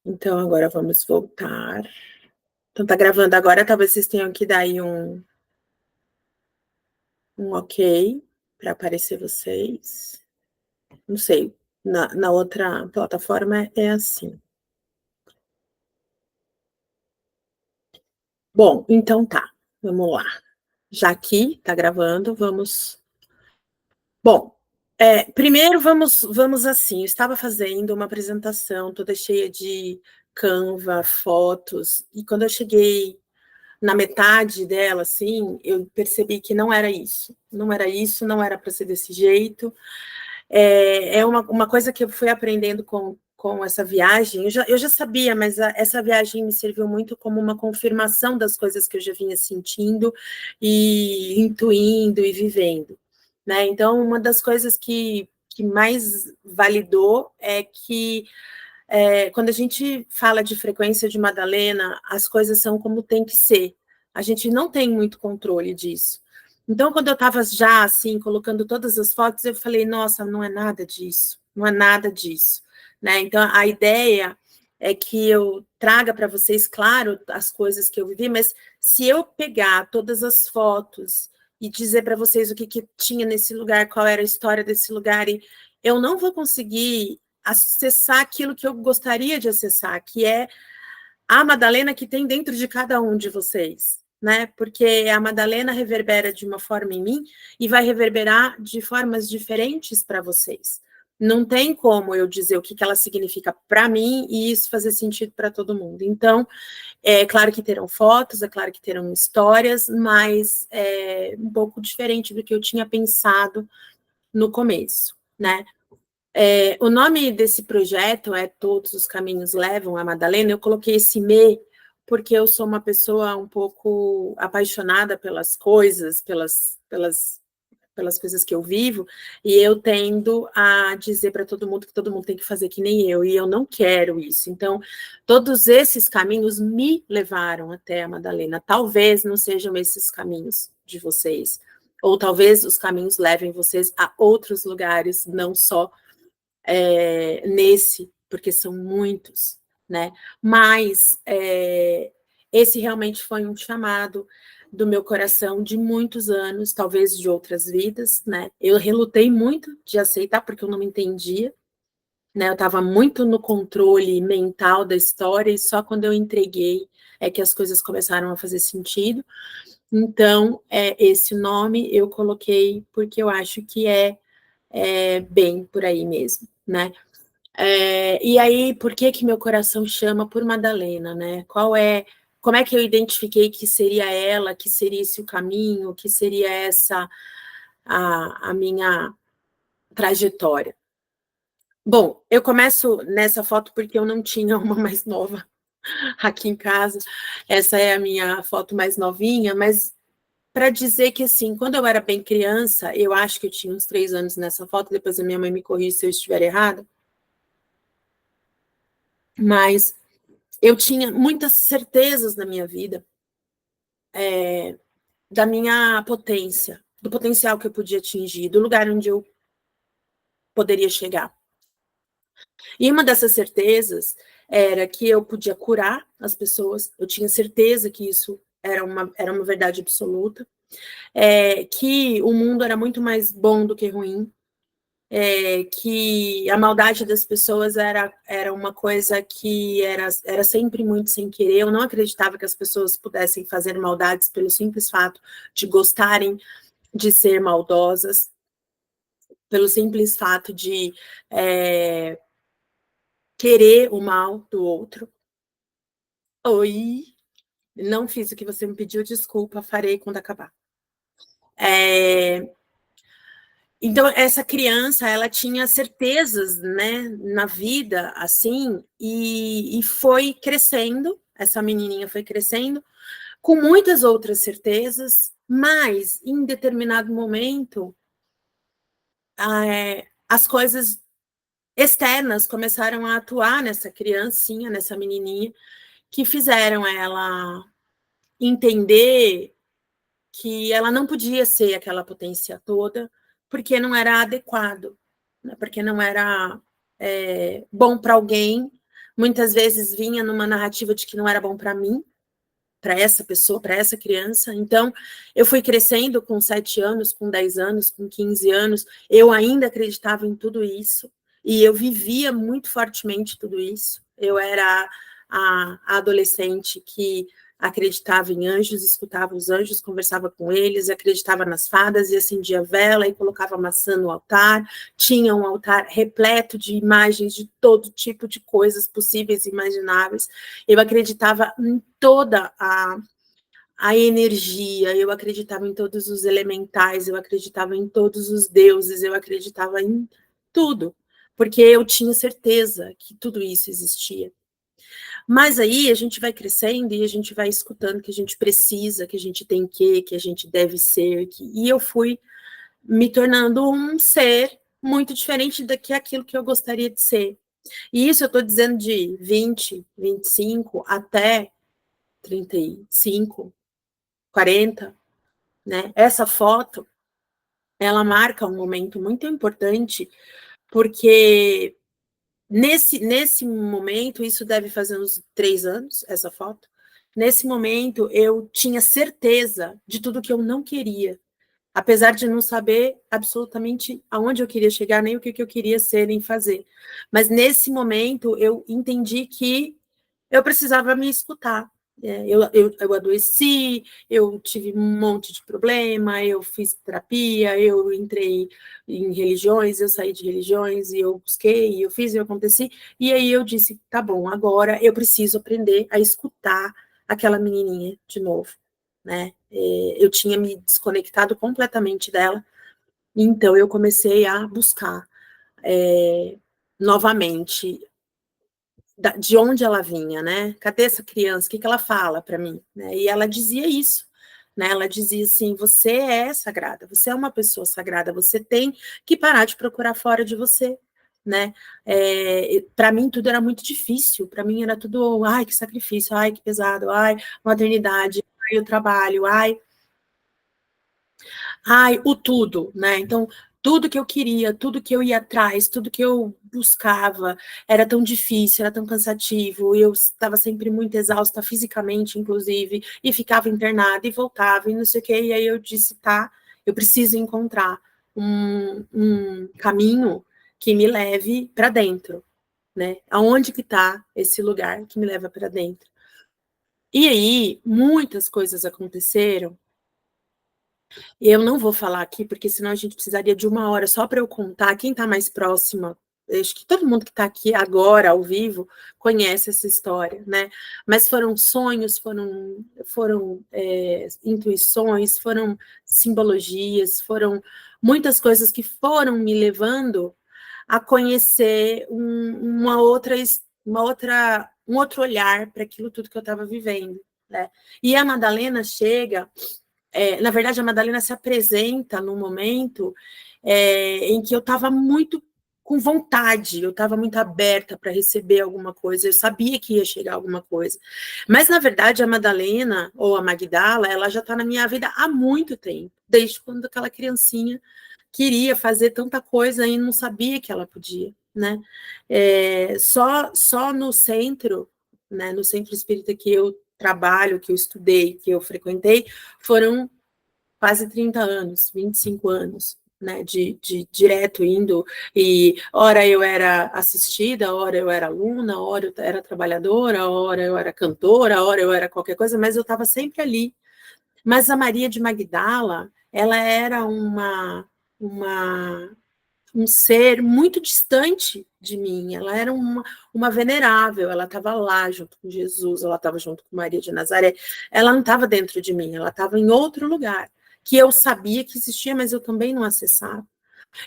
Então agora vamos voltar. Então tá gravando agora, talvez vocês tenham que dar aí um ok para aparecer vocês. Não sei, na outra plataforma é assim. Bom, então tá, vamos lá. Já aqui tá gravando, vamos. Bom, primeiro vamos assim, eu estava fazendo uma apresentação toda cheia de Canva, fotos, e quando eu cheguei na metade dela, assim, eu percebi que não era isso. Não era isso, não era para ser desse jeito. É uma coisa que eu fui aprendendo com essa viagem. Eu já sabia, mas essa viagem me serviu muito como uma confirmação das coisas que eu já vinha sentindo e intuindo e vivendo. Né? Então, uma das coisas que mais validou é que quando a gente fala de frequência de Madalena, as coisas são como tem que ser. A gente não tem muito controle disso. Então, quando eu estava já assim, colocando todas as fotos, eu falei, nossa, não é nada disso, não é nada disso. Né? Então, a ideia é que eu traga para vocês, claro, as coisas que eu vivi, mas se eu pegar todas as fotos e dizer para vocês o que tinha nesse lugar, qual era a história desse lugar, e eu não vou conseguir acessar aquilo que eu gostaria de acessar, que é a Madalena que tem dentro de cada um de vocês, né? Porque a Madalena reverbera de uma forma em mim e vai reverberar de formas diferentes para vocês. Não tem como eu dizer o que ela significa para mim e isso fazer sentido para todo mundo. Então, é claro que terão fotos, é claro que terão histórias, mas é um pouco diferente do que eu tinha pensado no começo, né? O nome desse projeto é Todos os Caminhos Levam a Madalena. Eu coloquei esse me porque eu sou uma pessoa um pouco apaixonada pelas coisas, pelas coisas que eu vivo, e eu tendo a dizer para todo mundo que todo mundo tem que fazer que nem eu, e eu não quero isso. Então, todos esses caminhos me levaram até a Madalena. Talvez não sejam esses caminhos de vocês, ou talvez os caminhos levem vocês a outros lugares, não só nesse, porque são muitos, né? Mas esse realmente foi um chamado do meu coração de muitos anos, talvez de outras vidas, né? Eu relutei muito de aceitar porque eu não me entendia, né? Eu estava muito no controle mental da história e só quando eu entreguei é que as coisas começaram a fazer sentido. Então, esse nome eu coloquei porque eu acho que é bem por aí mesmo, né? E aí, por que meu coração chama por Madalena, né? Como é que eu identifiquei que seria ela, que seria esse o caminho, que seria essa a minha trajetória? Bom, eu começo nessa foto porque eu não tinha uma mais nova aqui em casa. Essa é a minha foto mais novinha, mas para dizer que, assim, quando eu era bem criança, eu acho que eu tinha uns 3 anos nessa foto, depois a minha mãe me corrige se eu estiver errada, mas eu tinha muitas certezas na minha vida da minha potência, do potencial que eu podia atingir, do lugar onde eu poderia chegar. E uma dessas certezas era que eu podia curar as pessoas, eu tinha certeza que isso era uma verdade absoluta, que o mundo era muito mais bom do que ruim, que a maldade das pessoas era uma coisa que era sempre muito sem querer. Eu não acreditava que as pessoas pudessem fazer maldades pelo simples fato de gostarem de ser maldosas, pelo simples fato de querer o mal do outro. Oi, não fiz o que você me pediu, desculpa, farei quando acabar. Então, essa criança, ela tinha certezas, né, na vida, assim, e foi crescendo, essa menininha foi crescendo, com muitas outras certezas, mas, em determinado momento, as coisas externas começaram a atuar nessa criancinha, nessa menininha, que fizeram ela entender que ela não podia ser aquela potência toda, porque não era adequado, né? Porque não era bom para alguém, muitas vezes vinha numa narrativa de que não era bom para mim, para essa pessoa, para essa criança. Então, eu fui crescendo com 7 anos, com 10 anos, com 15 anos, eu ainda acreditava em tudo isso, e eu vivia muito fortemente tudo isso. Eu era a adolescente que acreditava em anjos, escutava os anjos, conversava com eles, acreditava nas fadas e acendia vela e colocava maçã no altar. Tinha um altar repleto de imagens de todo tipo de coisas possíveis e imagináveis. Eu acreditava em toda a energia, eu acreditava em todos os elementais, eu acreditava em todos os deuses, eu acreditava em tudo, porque eu tinha certeza que tudo isso existia. Mas aí a gente vai crescendo e a gente vai escutando que a gente precisa, que a gente tem que a gente deve ser. E eu fui me tornando um ser muito diferente do que aquilo que eu gostaria de ser. E isso eu estou dizendo de 20, 25 até 35, 40, né? Essa foto, ela marca um momento muito importante, porque nesse momento, isso deve fazer uns 3 anos, essa foto. Nesse momento, eu tinha certeza de tudo que eu não queria, apesar de não saber absolutamente aonde eu queria chegar, nem o que eu queria ser, nem fazer. Mas nesse momento, eu entendi que eu precisava me escutar. Eu adoeci, eu tive um monte de problema, eu fiz terapia, eu entrei em religiões, eu saí de religiões, e eu busquei, eu fiz, eu aconteci, e aí eu disse, tá bom, agora eu preciso aprender a escutar aquela menininha de novo, né? Eu tinha me desconectado completamente dela, então eu comecei a buscar novamente de onde ela vinha, né? Cadê essa criança? O que ela fala para mim? Né? E ela dizia isso, né? Ela dizia assim: você é sagrada, você é uma pessoa sagrada, você tem que parar de procurar fora de você, né? Para mim tudo era muito difícil, para mim era tudo, ai, que sacrifício, ai, que pesado, ai, maternidade, ai, o trabalho, ai, o tudo, né? Então, tudo que eu queria, tudo que eu ia atrás, tudo que eu buscava, era tão difícil, era tão cansativo, eu estava sempre muito exausta fisicamente, inclusive, e ficava internada e voltava, e não sei o quê, e aí eu disse, tá, eu preciso encontrar um caminho que me leve para dentro, né? Aonde que está esse lugar que me leva para dentro? E aí, muitas coisas aconteceram. Eu não vou falar aqui, porque senão a gente precisaria de 1 hora só para eu contar. Quem está mais próxima, acho que todo mundo que está aqui agora, ao vivo, conhece essa história, né? Mas foram sonhos, foram intuições, foram simbologias, foram muitas coisas que foram me levando a conhecer um outro olhar para aquilo tudo que eu estava vivendo, né? E a Madalena chega, na verdade, a Madalena se apresenta no momento em que eu estava muito com vontade, eu estava muito aberta para receber alguma coisa, eu sabia que ia chegar alguma coisa. Mas, na verdade, a Madalena, ou a Magdala, ela já está na minha vida há muito tempo, desde quando aquela criancinha queria fazer tanta coisa e não sabia que ela podia, né? Só no centro, né, no centro espírita que eu trabalho, que eu estudei, que eu frequentei, foram quase 30 anos, 25 anos, né, de direto indo, e ora eu era assistida, ora eu era aluna, ora eu era trabalhadora, ora eu era cantora, ora eu era qualquer coisa, mas eu estava sempre ali. Mas a Maria de Magdala, ela era uma um ser muito distante de mim, ela era uma venerável, ela estava lá junto com Jesus, ela estava junto com Maria de Nazaré, ela não estava dentro de mim, ela estava em outro lugar, que eu sabia que existia, mas eu também não acessava.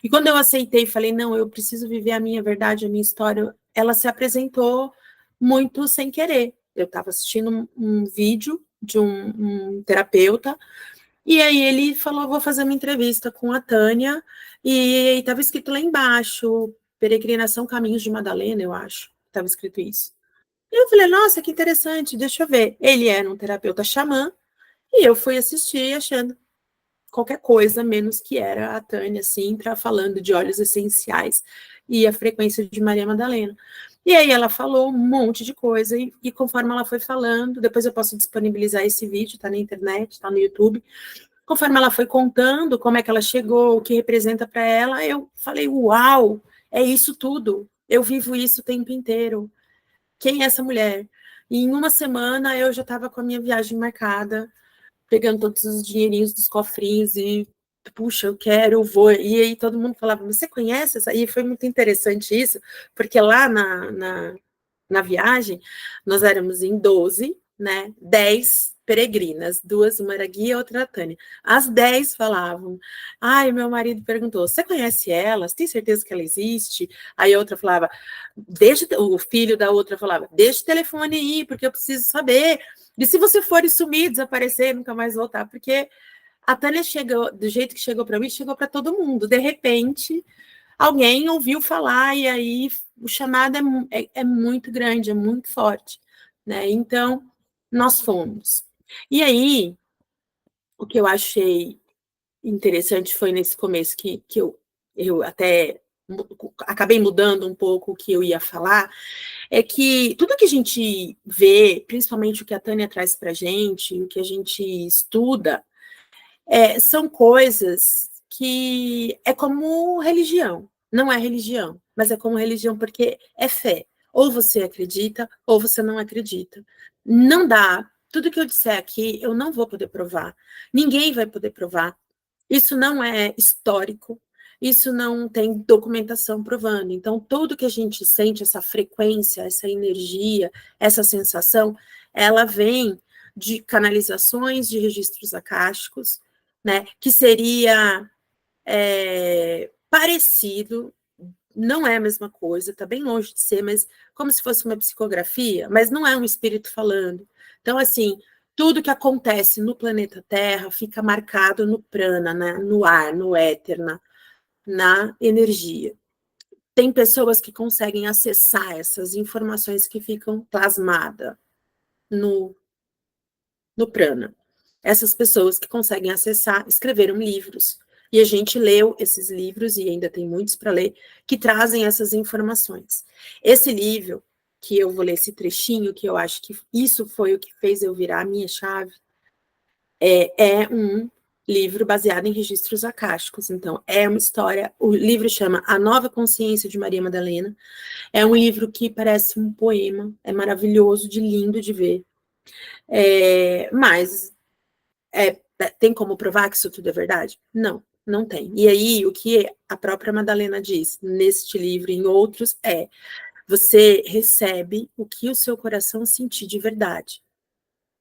E quando eu aceitei e falei, não, eu preciso viver a minha verdade, a minha história, ela se apresentou muito sem querer. Eu estava assistindo um vídeo de um terapeuta, e aí ele falou, vou fazer uma entrevista com a Tânia, e estava escrito lá embaixo, Peregrinação Caminhos de Madalena, eu acho, estava escrito isso. E eu falei, nossa, que interessante, deixa eu ver. Ele era um terapeuta xamã, e eu fui assistir achando qualquer coisa, menos que era a Tânia, assim, falando de óleos essenciais e a frequência de Maria Madalena. E aí ela falou um monte de coisa, e conforme ela foi falando, depois eu posso disponibilizar esse vídeo, tá na internet, tá no YouTube. Conforme ela foi contando como é que ela chegou, o que representa para ela, eu falei, uau, é isso tudo. Eu vivo isso o tempo inteiro. Quem é essa mulher? E em uma semana eu já estava com a minha viagem marcada, pegando todos os dinheirinhos dos cofrinhos e, puxa, eu quero, eu vou. E aí todo mundo falava, você conhece essa? E foi muito interessante isso, porque lá na viagem, nós éramos em 12, né? 10 peregrinas, duas, uma era guia, outra era Tânia. As 10 falavam. Ai, meu marido perguntou: você conhece ela? Você tem certeza que ela existe? Aí a outra falava, deixa, o filho da outra falava, deixa o telefone aí, porque eu preciso saber. E se você for sumir, desaparecer, nunca mais voltar, porque a Tânia chegou, do jeito que chegou para mim, chegou para todo mundo. De repente, alguém ouviu falar, e aí o chamado é muito grande, é muito forte, né? Então, nós fomos. E aí, o que eu achei interessante foi nesse começo que eu até acabei mudando um pouco o que eu ia falar, é que tudo que a gente vê, principalmente o que a Tânia traz para a gente, o que a gente estuda, são coisas que é como religião. Não é religião, mas é como religião porque é fé. Ou você acredita, ou você não acredita. Não dá. Tudo que eu disser aqui, eu não vou poder provar. Ninguém vai poder provar. Isso não é histórico. Isso não tem documentação provando. Então, tudo que a gente sente, essa frequência, essa energia, essa sensação, ela vem de canalizações de registros acásticos, né, que seria parecido, não é a mesma coisa, está bem longe de ser, mas como se fosse uma psicografia, mas não é um espírito falando. Então, assim, tudo que acontece no planeta Terra fica marcado no prana, né, no ar, no éter, na energia. Tem pessoas que conseguem acessar essas informações que ficam plasmadas no prana. Essas pessoas que conseguem acessar escreveram livros. E a gente leu esses livros, e ainda tem muitos para ler, que trazem essas informações. Esse livro, que eu vou ler esse trechinho, que eu acho que isso foi o que fez eu virar a minha chave, é um livro baseado em registros acásticos. Então, é uma história, o livro chama A Nova Consciência de Maria Madalena. É um livro que parece um poema, é maravilhoso, de lindo de ver. Mas tem como provar que isso tudo é verdade? Não, não tem. E aí, o que a própria Madalena diz neste livro e em outros você recebe o que o seu coração sentir de verdade,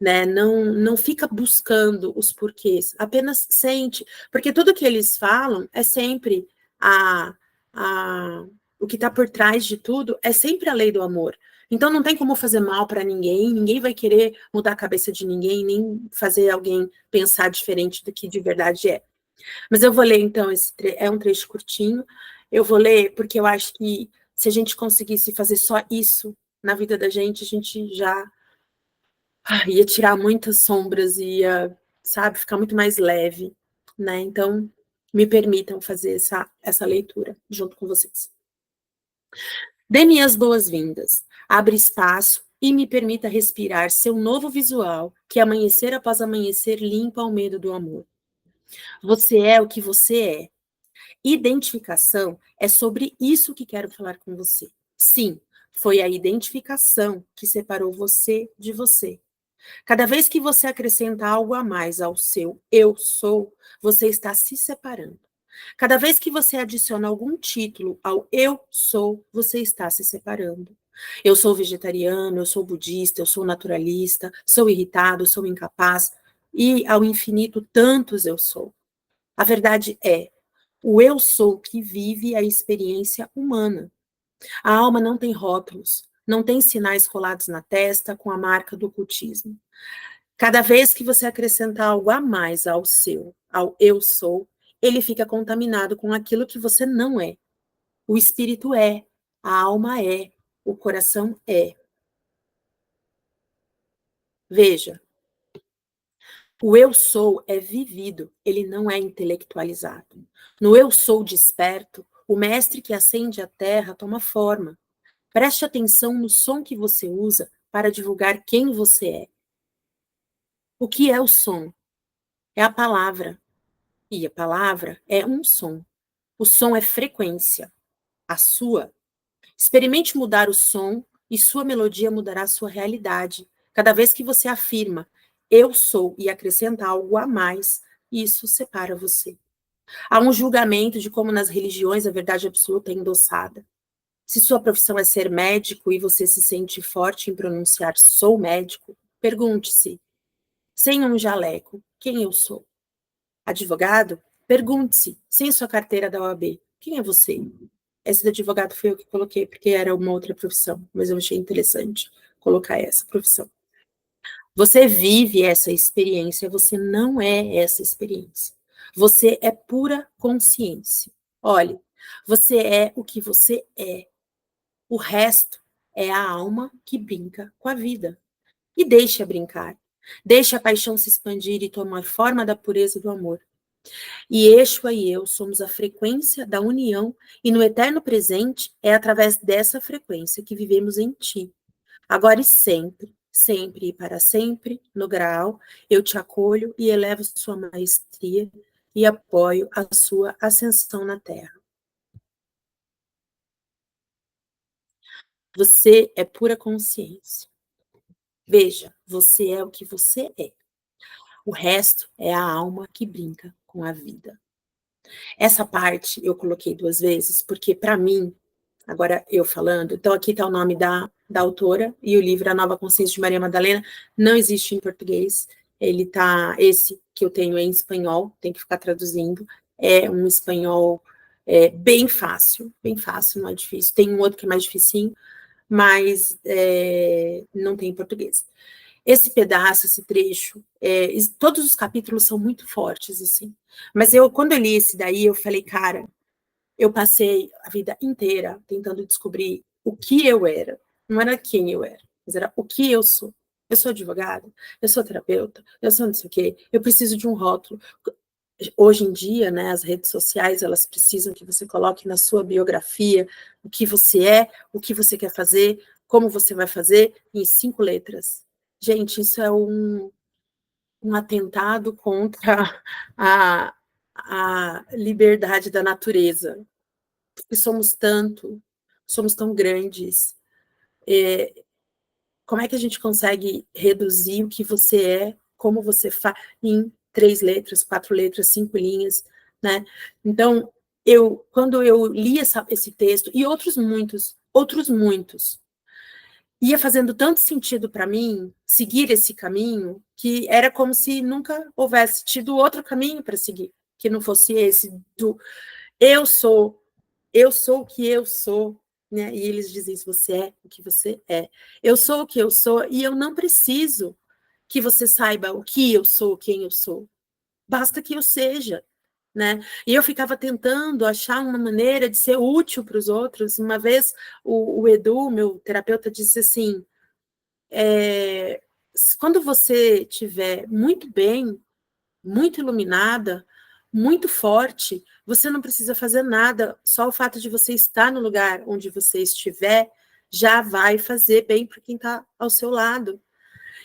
né? Não fica buscando os porquês, apenas sente, porque tudo que eles falam é sempre a, a o que está por trás de tudo é sempre a lei do amor. Então não tem como fazer mal para ninguém, ninguém vai querer mudar a cabeça de ninguém, nem fazer alguém pensar diferente do que de verdade é. Mas eu vou ler então é um trecho curtinho. Eu vou ler porque eu acho que se a gente conseguisse fazer só isso na vida da gente, a gente já ia tirar muitas sombras, ia, sabe, ficar muito mais leve, né? Então, me permitam fazer essa leitura junto com vocês. Dê-me as boas-vindas, abre espaço e me permita respirar seu novo visual, que amanhecer após amanhecer limpa o medo do amor. Você é o que você é. Identificação é sobre isso que quero falar com você. Sim, foi a identificação que separou você de você. Cada vez que você acrescenta algo a mais ao seu eu sou, você está se separando. Cada vez que você adiciona algum título ao eu sou, você está se separando. Eu sou vegetariano, eu sou budista, eu sou naturalista, sou irritado, sou incapaz, e ao infinito tantos eu sou. A verdade é, o eu sou que vive a experiência humana. A alma não tem rótulos, não tem sinais colados na testa com a marca do ocultismo. Cada vez que você acrescentar algo a mais ao eu sou, ele fica contaminado com aquilo que você não é. O espírito é, a alma é, o coração é. Veja, o eu sou é vivido, ele não é intelectualizado. No eu sou desperto, o mestre que acende a terra toma forma. Preste atenção no som que você usa para divulgar quem você é. O que é o som? É a palavra. E a palavra é um som. O som é frequência. A sua. Experimente mudar o som e sua melodia mudará a sua realidade. Cada vez que você afirma eu sou e acrescenta algo a mais, isso separa você. Há um julgamento de como nas religiões a verdade absoluta é endossada. Se sua profissão é ser médico e você se sente forte em pronunciar sou médico, pergunte-se, sem um jaleco, quem eu sou? Advogado? Pergunte-se, sem sua carteira da OAB, quem é você? Esse de advogado foi eu que coloquei, porque era uma outra profissão, mas eu achei interessante colocar essa profissão. Você vive essa experiência, você não é essa experiência. Você é pura consciência. Olhe, você é o que você é. O resto é a alma que brinca com a vida. E deixa brincar. Deixa a paixão se expandir e tomar forma da pureza do amor. E Yeshua e eu somos a frequência da união, e no eterno presente é através dessa frequência que vivemos em ti. Agora e sempre, sempre e para sempre, no grau, eu te acolho e elevo sua maestria e apoio a sua ascensão na terra. Você é pura consciência. Veja, você é o que você é. O resto é a alma que brinca com a vida. Essa parte eu coloquei 2 vezes, porque para mim, agora eu falando, então aqui está o nome da autora e o livro A Nova Consciência de Maria Madalena, não existe em português, ele tá, esse que eu tenho é em espanhol, tem que ficar traduzindo, é um espanhol bem fácil, não é difícil, tem um outro que é mais dificinho, mas não tem em português. Esse pedaço, esse trecho, todos os capítulos são muito fortes, assim. Mas quando eu li esse daí, eu falei, cara, eu passei a vida inteira tentando descobrir o que eu era. Não era quem eu era, mas era o que eu sou. Eu sou advogada, eu sou terapeuta, eu sou não sei o quê, eu preciso de um rótulo. Hoje em dia, né, as redes sociais, elas precisam que você coloque na sua biografia o que você é, o que você quer fazer, como você vai fazer, em 5 letras. Gente, isso é um atentado contra a liberdade da natureza. Porque somos tão grandes. Como é que a gente consegue reduzir o que você é, como você faz, em 3 letras, 4 letras, 5 linhas, né? Então, quando eu li esse texto, e outros muitos, ia fazendo tanto sentido para mim seguir esse caminho, que era como se nunca houvesse tido outro caminho para seguir, que não fosse esse do eu sou, eu sou o que eu sou, né? E eles dizem isso, você é o que você é. Eu sou o que eu sou e eu não preciso que você saiba o que eu sou, quem eu sou. Basta que eu seja, né? E eu ficava tentando achar uma maneira de ser útil para os outros. Uma vez o Edu, meu terapeuta, disse assim, quando você estiver muito bem, muito iluminada, muito forte, você não precisa fazer nada, só o fato de você estar no lugar onde você estiver já vai fazer bem para quem está ao seu lado.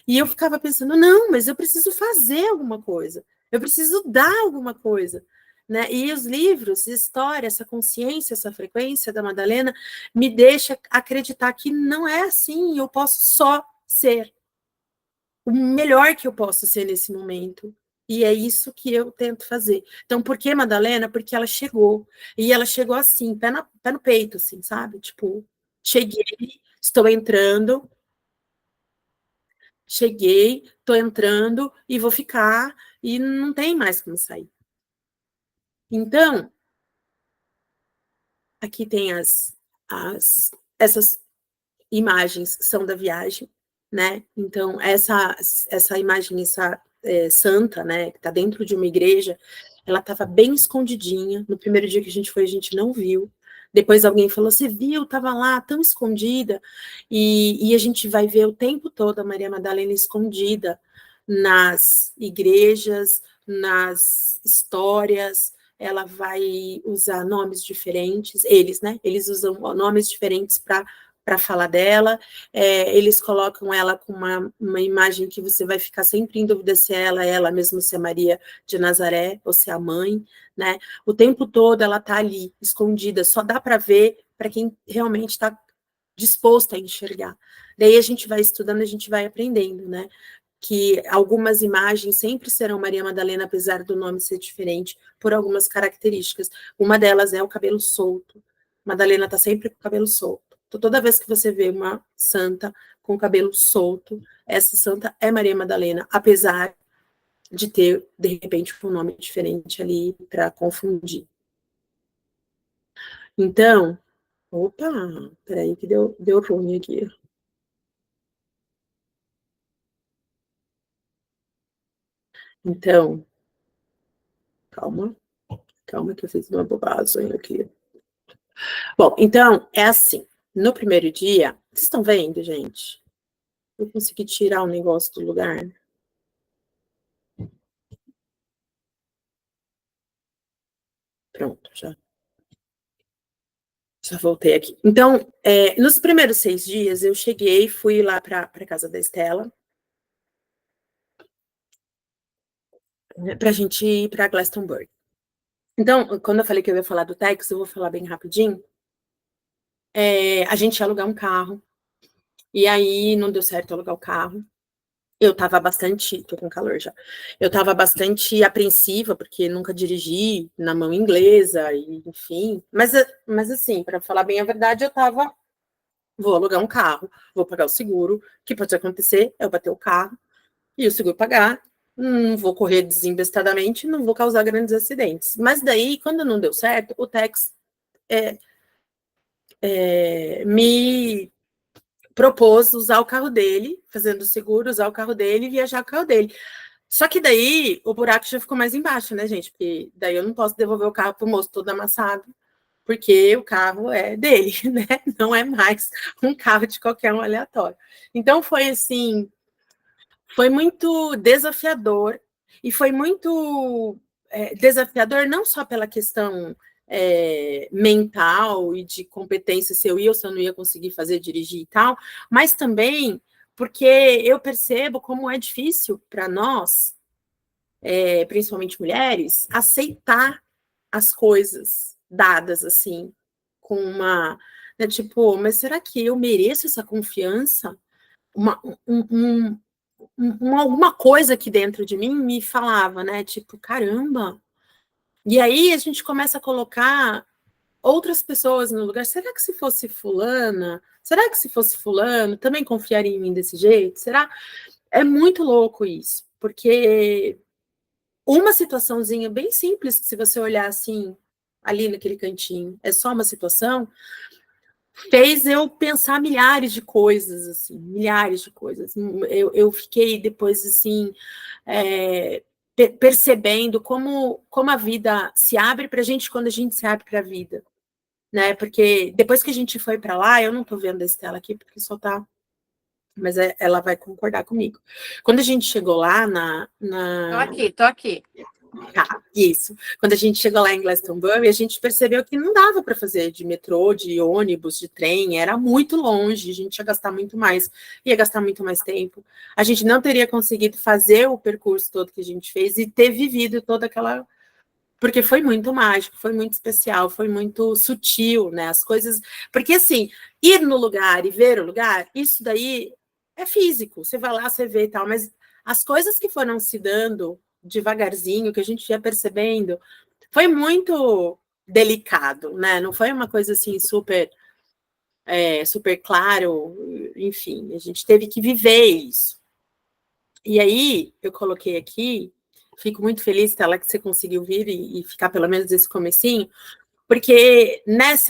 E eu ficava pensando, não, mas eu preciso fazer alguma coisa, eu preciso dar alguma coisa. Né? E os livros, história, essa consciência, essa frequência da Madalena, me deixa acreditar que não é assim, eu posso só ser o melhor que eu posso ser nesse momento. E é isso que eu tento fazer. Então, por que Madalena? Porque ela chegou. E ela chegou assim, pé no peito, assim, sabe? Tipo, estou entrando, cheguei, estou entrando e vou ficar, e não tem mais como sair. Então, aqui tem essas imagens são da viagem, né? Então, essa imagem, essa santa, né, que está dentro de uma igreja, ela estava bem escondidinha. No primeiro dia que a gente foi, a gente não viu. Depois alguém falou, você viu? Estava lá, tão escondida. E a gente vai ver o tempo todo a Maria Madalena escondida nas igrejas, nas histórias. Ela vai usar nomes diferentes, eles, né? Eles usam nomes diferentes para para falar dela, eles colocam ela com uma imagem que você vai ficar sempre em dúvida se é ela mesmo, se é Maria de Nazaré, ou se é a mãe, né? O tempo todo ela está ali, escondida, só dá para ver para quem realmente está disposto a enxergar. Daí a gente vai estudando, a gente vai aprendendo, né? Que algumas imagens sempre serão Maria Madalena, apesar do nome ser diferente, por algumas características. Uma delas é o cabelo solto. Madalena está sempre com o cabelo solto. Então, toda vez que você vê uma santa com o cabelo solto, essa santa é Maria Madalena, apesar de ter, de repente, um nome diferente ali para confundir. Então, opa, peraí que deu ruim aqui. Então, calma que eu fiz uma bobagem aqui. Bom, então, é assim. No primeiro dia, vocês estão vendo, gente? Eu consegui tirar o negócio do lugar. Pronto, já voltei aqui. Então, nos primeiros 6 dias, eu cheguei, fui lá para casa da Estela, né, para a gente ir para Glastonbury. Então, quando eu falei que eu ia falar do Tex, eu vou falar bem rapidinho. A gente ia alugar um carro, e aí não deu certo alugar o carro. Eu estava bastante, tô com calor já. Eu estava bastante apreensiva, porque nunca dirigi na mão inglesa, e, enfim. Mas assim, para falar bem a verdade, eu estava, vou alugar um carro, vou pagar o seguro, o que pode acontecer é eu bater o carro e o seguro pagar, não vou correr desembestadamente, não vou causar grandes acidentes. Mas daí, quando não deu certo, o Tex me propôs usar o carro dele, fazendo seguro, usar o carro dele e viajar com o carro dele. Só que daí o buraco já ficou mais embaixo, né, gente? Porque daí eu não posso devolver o carro pro moço todo amassado, porque o carro é dele, né? Não é mais um carro de qualquer um aleatório. Então foi assim, foi muito desafiador e foi muito desafiador não só pela questão mental e de competência, se eu ia ou se eu não ia conseguir fazer, dirigir e tal, mas também porque eu percebo como é difícil para nós, principalmente mulheres, aceitar as coisas dadas assim, com uma. Né, tipo, mas será que eu mereço essa confiança? Uma, alguma coisa aqui dentro de mim me falava, né? Tipo, caramba. E aí a gente começa a colocar outras pessoas no lugar. Será que se fosse fulana? Será que se fosse fulano também confiaria em mim desse jeito? Será? É muito louco isso, porque uma situaçãozinha bem simples, se você olhar assim, ali naquele cantinho, é só uma situação, fez eu pensar milhares de coisas, assim, milhares de coisas. Eu fiquei depois, assim, percebendo como a vida se abre para a gente quando a gente se abre para a vida, né? Porque depois que a gente foi para lá, eu não estou vendo a Estela aqui, porque só tá. Mas ela vai concordar comigo. Quando a gente chegou lá Tô aqui. Tá, isso. Quando a gente chegou lá em Glastonbury, a gente percebeu que não dava para fazer de metrô, de ônibus, de trem, era muito longe, a gente ia gastar muito mais, ia gastar muito mais tempo. A gente não teria conseguido fazer o percurso todo que a gente fez e ter vivido toda aquela. Porque foi muito mágico, foi muito especial, foi muito sutil, né? As coisas. Porque, assim, ir no lugar e ver o lugar, isso daí é físico. Você vai lá, você vê e tal, mas as coisas que foram se dando devagarzinho, que a gente ia percebendo, foi muito delicado, né? Não foi uma coisa assim super, super claro, enfim, a gente teve que viver isso. E aí, eu coloquei aqui, fico muito feliz, Tela, que você conseguiu vir e ficar pelo menos esse comecinho, porque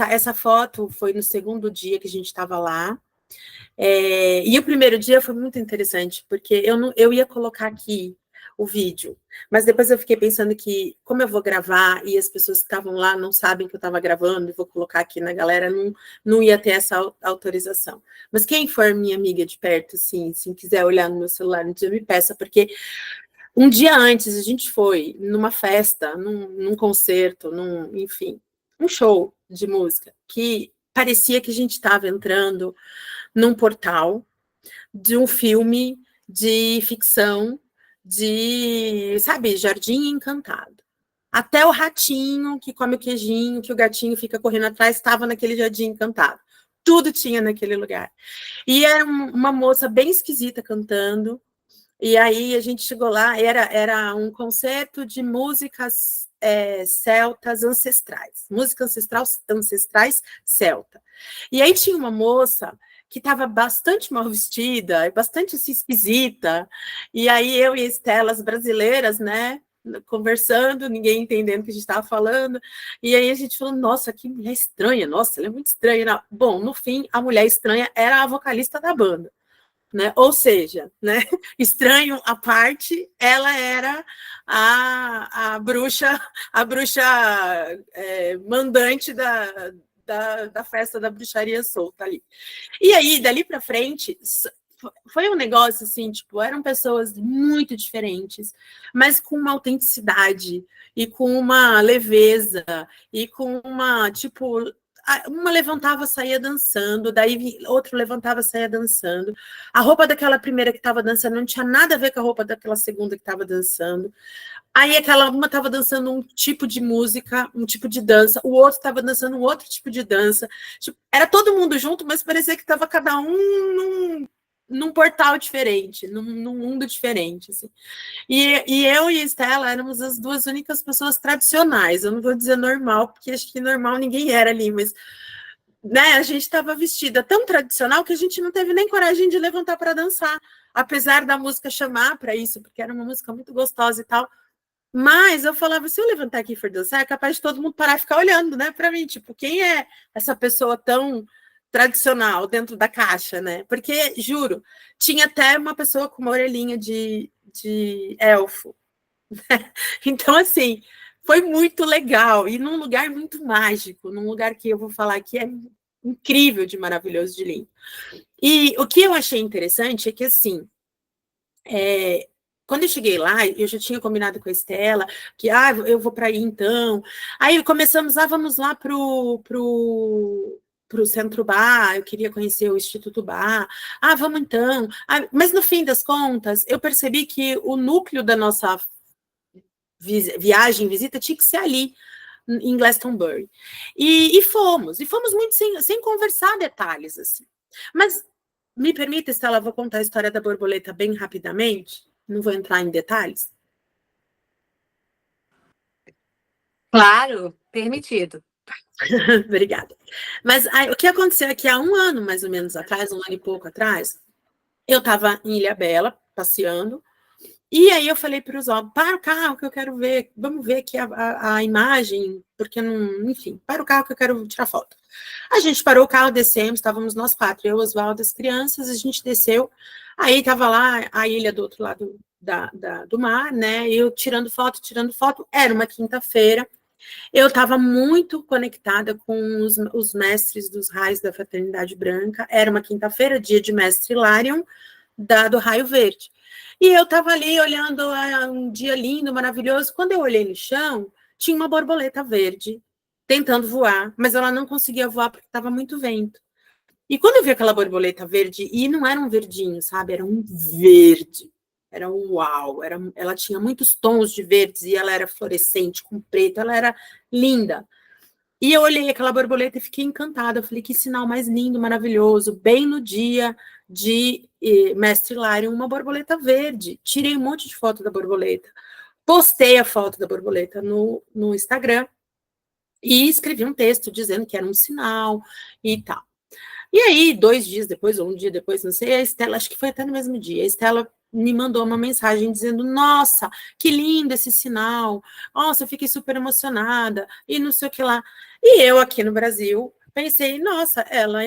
essa foto foi no segundo dia que a gente estava lá, e o primeiro dia foi muito interessante, porque eu ia colocar aqui o vídeo, mas depois eu fiquei pensando que, como eu vou gravar e as pessoas que estavam lá não sabem que eu estava gravando e vou colocar aqui na galera, não ia ter essa autorização. Mas quem for minha amiga de perto, assim, se quiser olhar no meu celular, me peça, porque um dia antes a gente foi numa festa, num concerto, enfim, um show de música, que parecia que a gente estava entrando num portal de um filme de ficção, sabe, Jardim Encantado. Até o ratinho que come o queijinho, que o gatinho fica correndo atrás, estava naquele Jardim Encantado. Tudo tinha naquele lugar. E era uma moça bem esquisita cantando. E aí a gente chegou lá, era um concerto de músicas celtas ancestrais, músicas ancestrais celta. E aí tinha uma moça que estava bastante mal vestida, bastante assim, esquisita, e aí eu e a Estela, as brasileiras, né, conversando, ninguém entendendo o que a gente estava falando, e aí a gente falou, nossa, que mulher estranha, nossa, ela é muito estranha. Bom, no fim, a mulher estranha era a vocalista da banda. Né? Ou seja, né? Estranho à parte, ela era a bruxa mandante da festa da bruxaria solta ali. E aí, dali para frente, foi um negócio assim, tipo, eram pessoas muito diferentes, mas com uma autenticidade e com uma leveza e com uma, tipo, uma levantava, saía dançando, daí outro levantava, saía dançando. A roupa daquela primeira que estava dançando não tinha nada a ver com a roupa daquela segunda que estava dançando. Aí aquela uma estava dançando um tipo de música, um tipo de dança, o outro estava dançando um outro tipo de dança. Tipo, era todo mundo junto, mas parecia que estava cada um num portal diferente, num mundo diferente. Assim. E eu e a Estela éramos as duas únicas pessoas tradicionais. Eu não vou dizer normal, porque acho que normal ninguém era ali, mas né, a gente estava vestida tão tradicional que a gente não teve nem coragem de levantar para dançar, apesar da música chamar para isso, porque era uma música muito gostosa e tal. Mas eu falava, se eu levantar aqui e for dançar, é capaz de todo mundo parar e ficar olhando, né, para mim, tipo, quem é essa pessoa tão tradicional dentro da caixa, né? Porque, juro, tinha até uma pessoa com uma orelhinha de elfo. Então, assim, foi muito legal e num lugar muito mágico, num lugar que eu vou falar que é incrível de maravilhoso de lindo. E o que eu achei interessante é que, assim, quando eu cheguei lá, eu já tinha combinado com a Estela que eu vou para aí então. Aí começamos, vamos lá pro Centro Bar, eu queria conhecer o Instituto Bar. Vamos então. Mas no fim das contas, eu percebi que o núcleo da nossa viagem, visita, tinha que ser ali, em Glastonbury. E fomos muito sem conversar detalhes, assim. Mas me permita, Estela, vou contar a história da borboleta bem rapidamente, não vou entrar em detalhes. Claro, permitido. Obrigada. Mas o que aconteceu é que há um ano, mais ou menos atrás, um ano e pouco atrás, eu estava em Ilhabela, passeando, e aí eu falei para os homens, para o carro que eu quero ver, vamos ver aqui a imagem, porque não, enfim, para o carro que eu quero tirar foto. A gente parou o carro, descemos, estávamos nós quatro, eu, Oswaldo, as crianças, a gente desceu, aí estava lá a ilha do outro lado do mar, né, eu tirando foto, era uma quinta-feira, eu estava muito conectada com os mestres dos raios da Fraternidade Branca, era uma quinta-feira, dia de mestre Larion, do Raio Verde. E eu estava ali olhando um dia lindo, maravilhoso. Quando eu olhei no chão, tinha uma borboleta verde tentando voar, mas ela não conseguia voar porque estava muito vento. E quando eu vi aquela borboleta verde, e não era um verdinho, sabe? Era um verde. Era um uau. Ela tinha muitos tons de verdes e ela era fluorescente, com preto. Ela era linda. E eu olhei aquela borboleta e fiquei encantada. Eu falei, que sinal mais lindo, maravilhoso. Bem no dia de Mestre Larion, uma borboleta verde. Tirei um monte de foto da borboleta. Postei a foto da borboleta no Instagram e escrevi um texto dizendo que era um sinal e tal. E aí, 2 dias depois, ou um dia depois, não sei, a Estela, acho que foi até no mesmo dia, a Estela me mandou uma mensagem dizendo, nossa, que lindo esse sinal, nossa, eu fiquei super emocionada, e não sei o que lá. E eu aqui no Brasil pensei, nossa, ela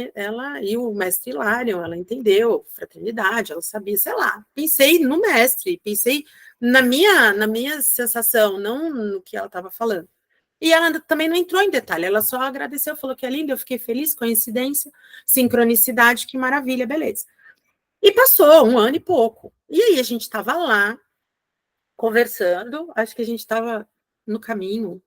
e o mestre Hilarion, ela entendeu fraternidade, ela sabia, sei lá. Pensei no mestre, pensei na minha sensação, não no que ela estava falando. E ela também não entrou em detalhe, ela só agradeceu, falou que é lindo, eu fiquei feliz, coincidência, sincronicidade, que maravilha, beleza. E passou um ano e pouco. E aí a gente estava lá, conversando, acho que a gente estava no caminho,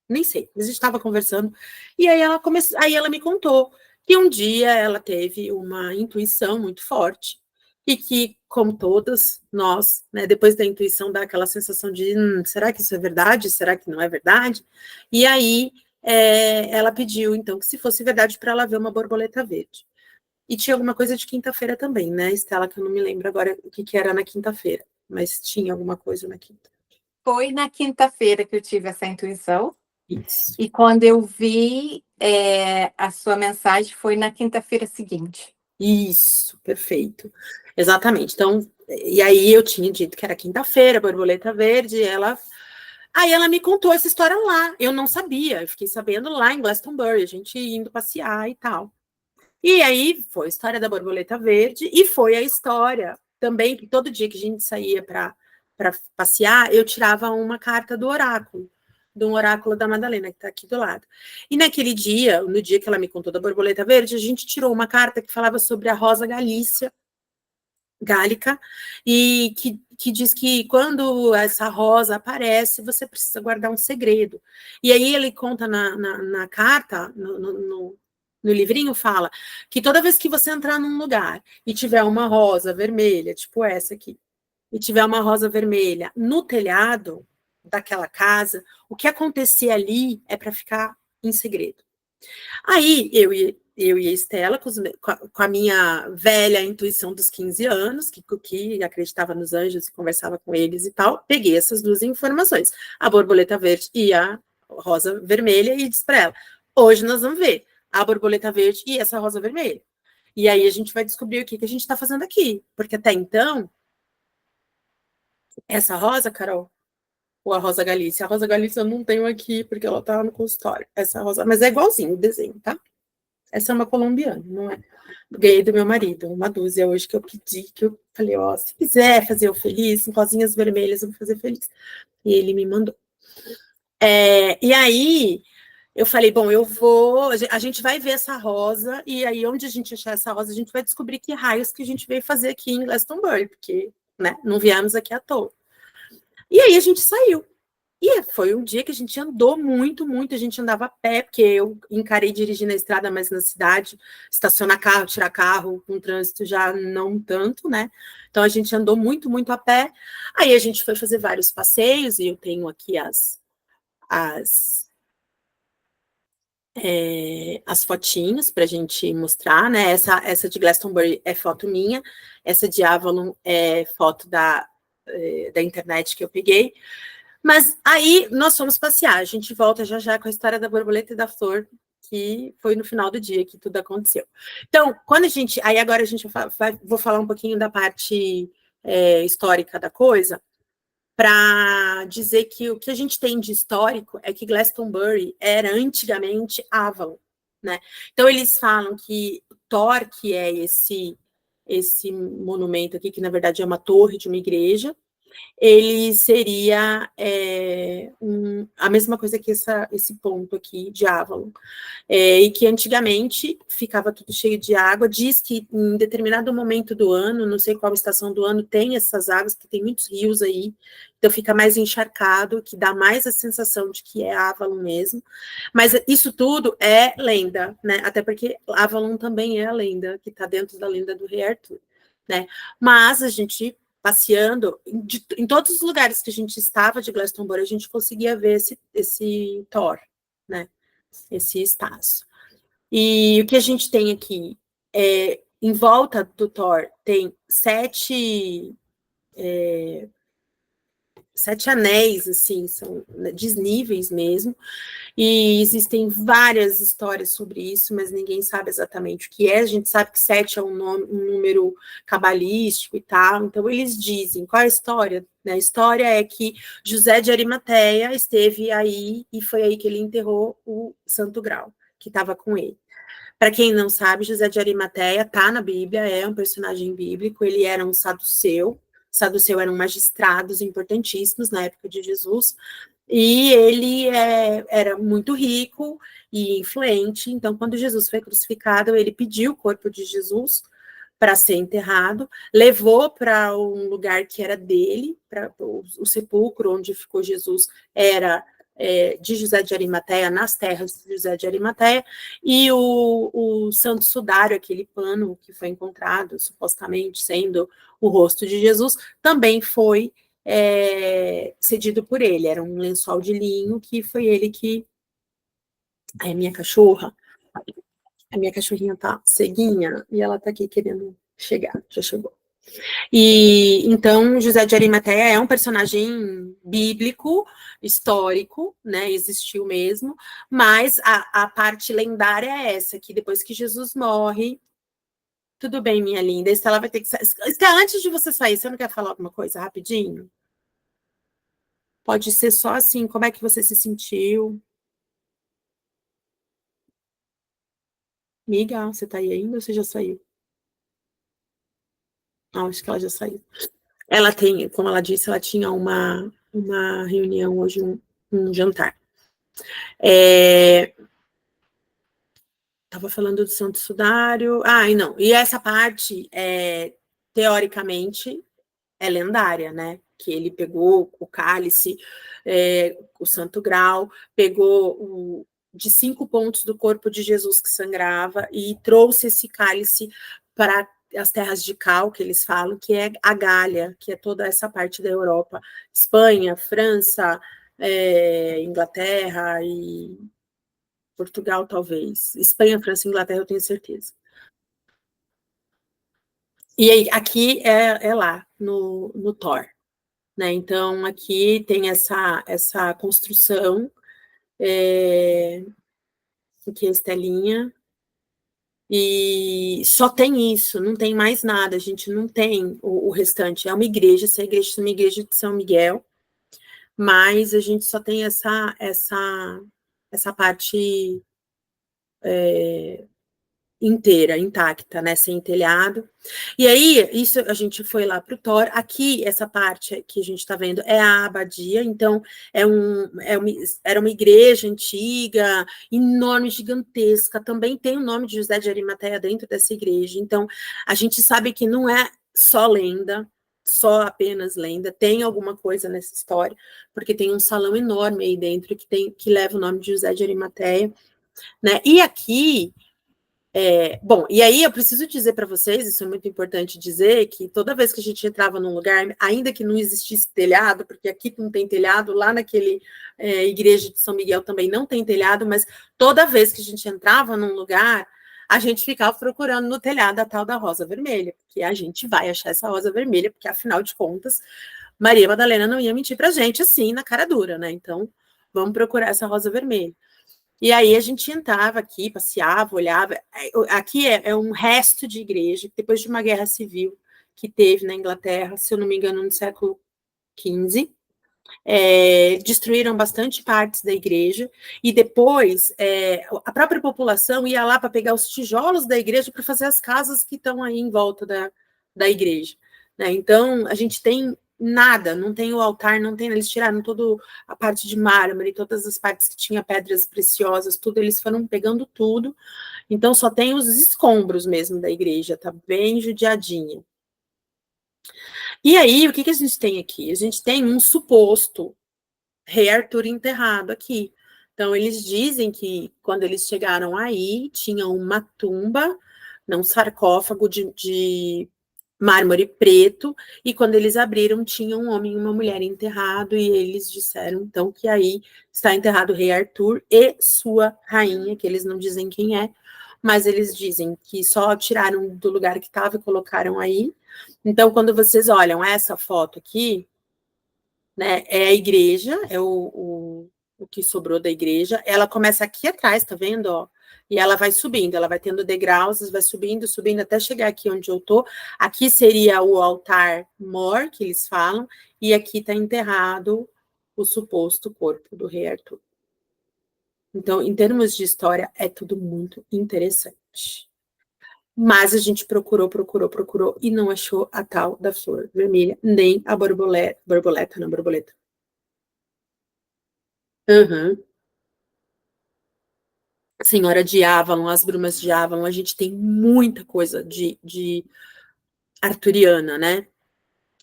nem sei, mas a gente estava conversando, e aí ela me contou que um dia ela teve uma intuição muito forte, e que, como todas nós, né, depois da intuição dá aquela sensação de, será que isso é verdade? Será que não é verdade? E aí ela pediu, então, que se fosse verdade para ela ver uma borboleta verde. E tinha alguma coisa de quinta-feira também, né, Estela, que eu não me lembro agora o que era na quinta-feira, mas tinha alguma coisa na quinta. Foi na quinta-feira que eu tive essa intuição. Isso. E quando eu vi a sua mensagem, foi na quinta-feira seguinte. Isso, perfeito. Exatamente. Então, e aí eu tinha dito que era quinta-feira, borboleta verde, Aí ela me contou essa história lá. Eu não sabia, eu fiquei sabendo lá em Glastonbury, a gente indo passear e tal. E aí foi a história da borboleta verde e foi a história também que todo dia que a gente saía para passear, eu tirava uma carta do oráculo, de um oráculo da Madalena, que está aqui do lado. E naquele dia, no dia que ela me contou da borboleta verde, a gente tirou uma carta que falava sobre a rosa gálica, e que diz que quando essa rosa aparece, você precisa guardar um segredo. E aí ele conta na carta, no livrinho, fala que toda vez que você entrar num lugar e tiver uma rosa vermelha, tipo essa aqui, e tiver uma rosa vermelha no telhado daquela casa, o que acontecer ali é para ficar em segredo. Aí eu e a Estela, com a minha velha intuição dos 15 anos, que acreditava nos anjos e conversava com eles e tal, peguei essas duas informações, a borboleta verde e a rosa vermelha, e disse para ela: hoje nós vamos ver a borboleta verde e essa rosa vermelha. E aí a gente vai descobrir o que a gente está fazendo aqui, porque até então, essa rosa, Carol, ou a Rosa Galícia. A Rosa Galícia eu não tenho aqui, porque ela tá no consultório. Essa rosa, mas é igualzinho o desenho, tá? Essa é uma colombiana, não é? Ganhei do meu marido, uma dúzia hoje que eu pedi, que eu falei, ó, se quiser fazer eu feliz, rosinhas vermelhas, eu vou fazer feliz. E ele me mandou. E aí, eu falei, bom, a gente vai ver essa rosa, e aí onde a gente achar essa rosa, a gente vai descobrir que raios que a gente veio fazer aqui em Glastonbury, porque, né, não viemos aqui à toa. E aí a gente saiu. E foi um dia que a gente andou muito, muito. A gente andava a pé, porque eu encarei dirigir na estrada, mas na cidade, estacionar carro, tirar carro, com trânsito já não tanto, né? Então a gente andou muito, muito a pé. Aí a gente foi fazer vários passeios, e eu tenho aqui as fotinhos para a gente mostrar, né? Essa de Glastonbury é foto minha, essa de Avalon é foto da internet que eu peguei. Mas aí nós fomos passear, a gente volta já já com a história da borboleta e da flor, que foi no final do dia que tudo aconteceu. Então, quando a gente... Aí agora a gente vou falar um pouquinho da parte histórica da coisa, para dizer que o que a gente tem de histórico é que Glastonbury era antigamente Avalon, né? Então eles falam que Thor, que é esse monumento aqui, que na verdade é uma torre de uma igreja, ele seria a mesma coisa que esse ponto aqui de Avalon. E que antigamente ficava tudo cheio de água. Diz que em determinado momento do ano, não sei qual estação do ano, tem essas águas, que tem muitos rios aí, então fica mais encharcado, que dá mais a sensação de que é Avalon mesmo. Mas isso tudo é lenda, né? Até porque Avalon também é a lenda, que está dentro da lenda do Rei Arthur, né? Mas a gente passeando, em todos os lugares que a gente estava de Glastonbury, a gente conseguia ver esse Thor, né? Esse espaço. E o que a gente tem aqui, em volta do Thor, tem 7 anéis, assim, são desníveis mesmo, e existem várias histórias sobre isso, mas ninguém sabe exatamente o que é. A gente sabe que 7 é um número cabalístico e tal, então eles dizem, qual é a história? A história é que José de Arimateia esteve aí, e foi aí que ele enterrou o Santo Grau, que estava com ele. Para quem não sabe, José de Arimateia está na Bíblia, é um personagem bíblico, ele era um saduceu eram magistrados importantíssimos na época de Jesus, e ele era muito rico e influente. Então, quando Jesus foi crucificado, ele pediu o corpo de Jesus para ser enterrado, levou para um lugar que era dele, para o sepulcro onde ficou Jesus era de José de Arimateia, nas terras de José de Arimateia, e o Santo Sudário, aquele pano que foi encontrado, supostamente sendo o rosto de Jesus, também foi cedido por ele. Era um lençol de linho que foi ele que... A minha cachorrinha tá ceguinha e ela tá aqui querendo chegar, já chegou. E então José de Arimateia é um personagem bíblico, histórico, né? Existiu mesmo, mas a parte lendária é essa, que depois que Jesus morre, tudo bem, minha linda, Estela vai ter que sair. Estela, antes de você sair, você não quer falar alguma coisa rapidinho? Pode ser só assim, como é que você se sentiu? Miga, você tá aí ainda ou você já saiu? Não, acho que ela já saiu. Ela tem, como ela disse, ela tinha uma reunião hoje, um jantar. Estava falando do Santo Sudário. Ah, e não. E essa parte, teoricamente, é lendária, né? Que ele pegou o cálice, o Santo Grau, pegou de 5 pontos do corpo de Jesus que sangrava e trouxe esse cálice para as terras de Cal, que eles falam, que é a Gália, que é toda essa parte da Europa, Espanha, França, Inglaterra e Portugal, talvez. Espanha, França e Inglaterra, eu tenho certeza. E aí, aqui é lá, no Thor. Né? Então, aqui tem essa construção, aqui a Estelinha, e só tem isso, não tem mais nada, a gente não tem o restante. É uma igreja, essa igreja é uma igreja de São Miguel, mas a gente só tem essa parte inteira, intacta, né, sem telhado. E aí, isso a gente foi lá para o Thor. Aqui, essa parte que a gente está vendo é a abadia, então era uma igreja antiga, enorme, gigantesca. Também tem o nome de José de Arimateia dentro dessa igreja. Então, a gente sabe que não é só lenda, só apenas lenda, tem alguma coisa nessa história, porque tem um salão enorme aí dentro que leva o nome de José de Arimateia, né? E aqui bom, e aí eu preciso dizer para vocês, isso é muito importante dizer, que toda vez que a gente entrava num lugar, ainda que não existisse telhado, porque aqui não tem telhado, lá naquele igreja de São Miguel também não tem telhado, mas toda vez que a gente entrava num lugar, a gente ficava procurando no telhado a tal da rosa vermelha, porque a gente vai achar essa rosa vermelha, porque afinal de contas, Maria Madalena não ia mentir pra gente assim, na cara dura, né? Então, vamos procurar essa rosa vermelha. E aí a gente entrava aqui, passeava, olhava. Aqui é um resto de igreja, depois de uma guerra civil que teve na Inglaterra, se eu não me engano, no século XV, destruíram bastante partes da igreja, e depois a própria população ia lá para pegar os tijolos da igreja para fazer as casas que estão aí em volta da igreja. Né? Então, a gente tem nada, não tem o altar, não tem, eles tiraram toda a parte de mármore, todas as partes que tinha pedras preciosas, tudo, eles foram pegando tudo, então só tem os escombros mesmo da igreja, tá bem judiadinha. E aí, o que a gente tem aqui? A gente tem um suposto rei Arthur enterrado aqui. Então, eles dizem que quando eles chegaram aí, tinha uma tumba, um sarcófago de mármore preto, e quando eles abriram, tinha um homem e uma mulher enterrado, e eles disseram, então, que aí está enterrado o rei Arthur e sua rainha, que eles não dizem quem é, mas eles dizem que só tiraram do lugar que estava e colocaram aí. Então, quando vocês olham essa foto aqui, né, é a igreja, é o que sobrou da igreja. Ela começa aqui atrás, tá vendo? Ó? E ela vai subindo, ela vai tendo degraus, vai subindo, subindo, até chegar aqui onde eu tô. Aqui seria o altar mor, que eles falam, e aqui está enterrado o suposto corpo do rei Arthur. Então, em termos de história, é tudo muito interessante. Mas a gente procurou e não achou a tal da flor vermelha, nem a borboleta. Uhum. Senhora de Avalon, as Brumas de Avalon, a gente tem muita coisa de arturiana, né?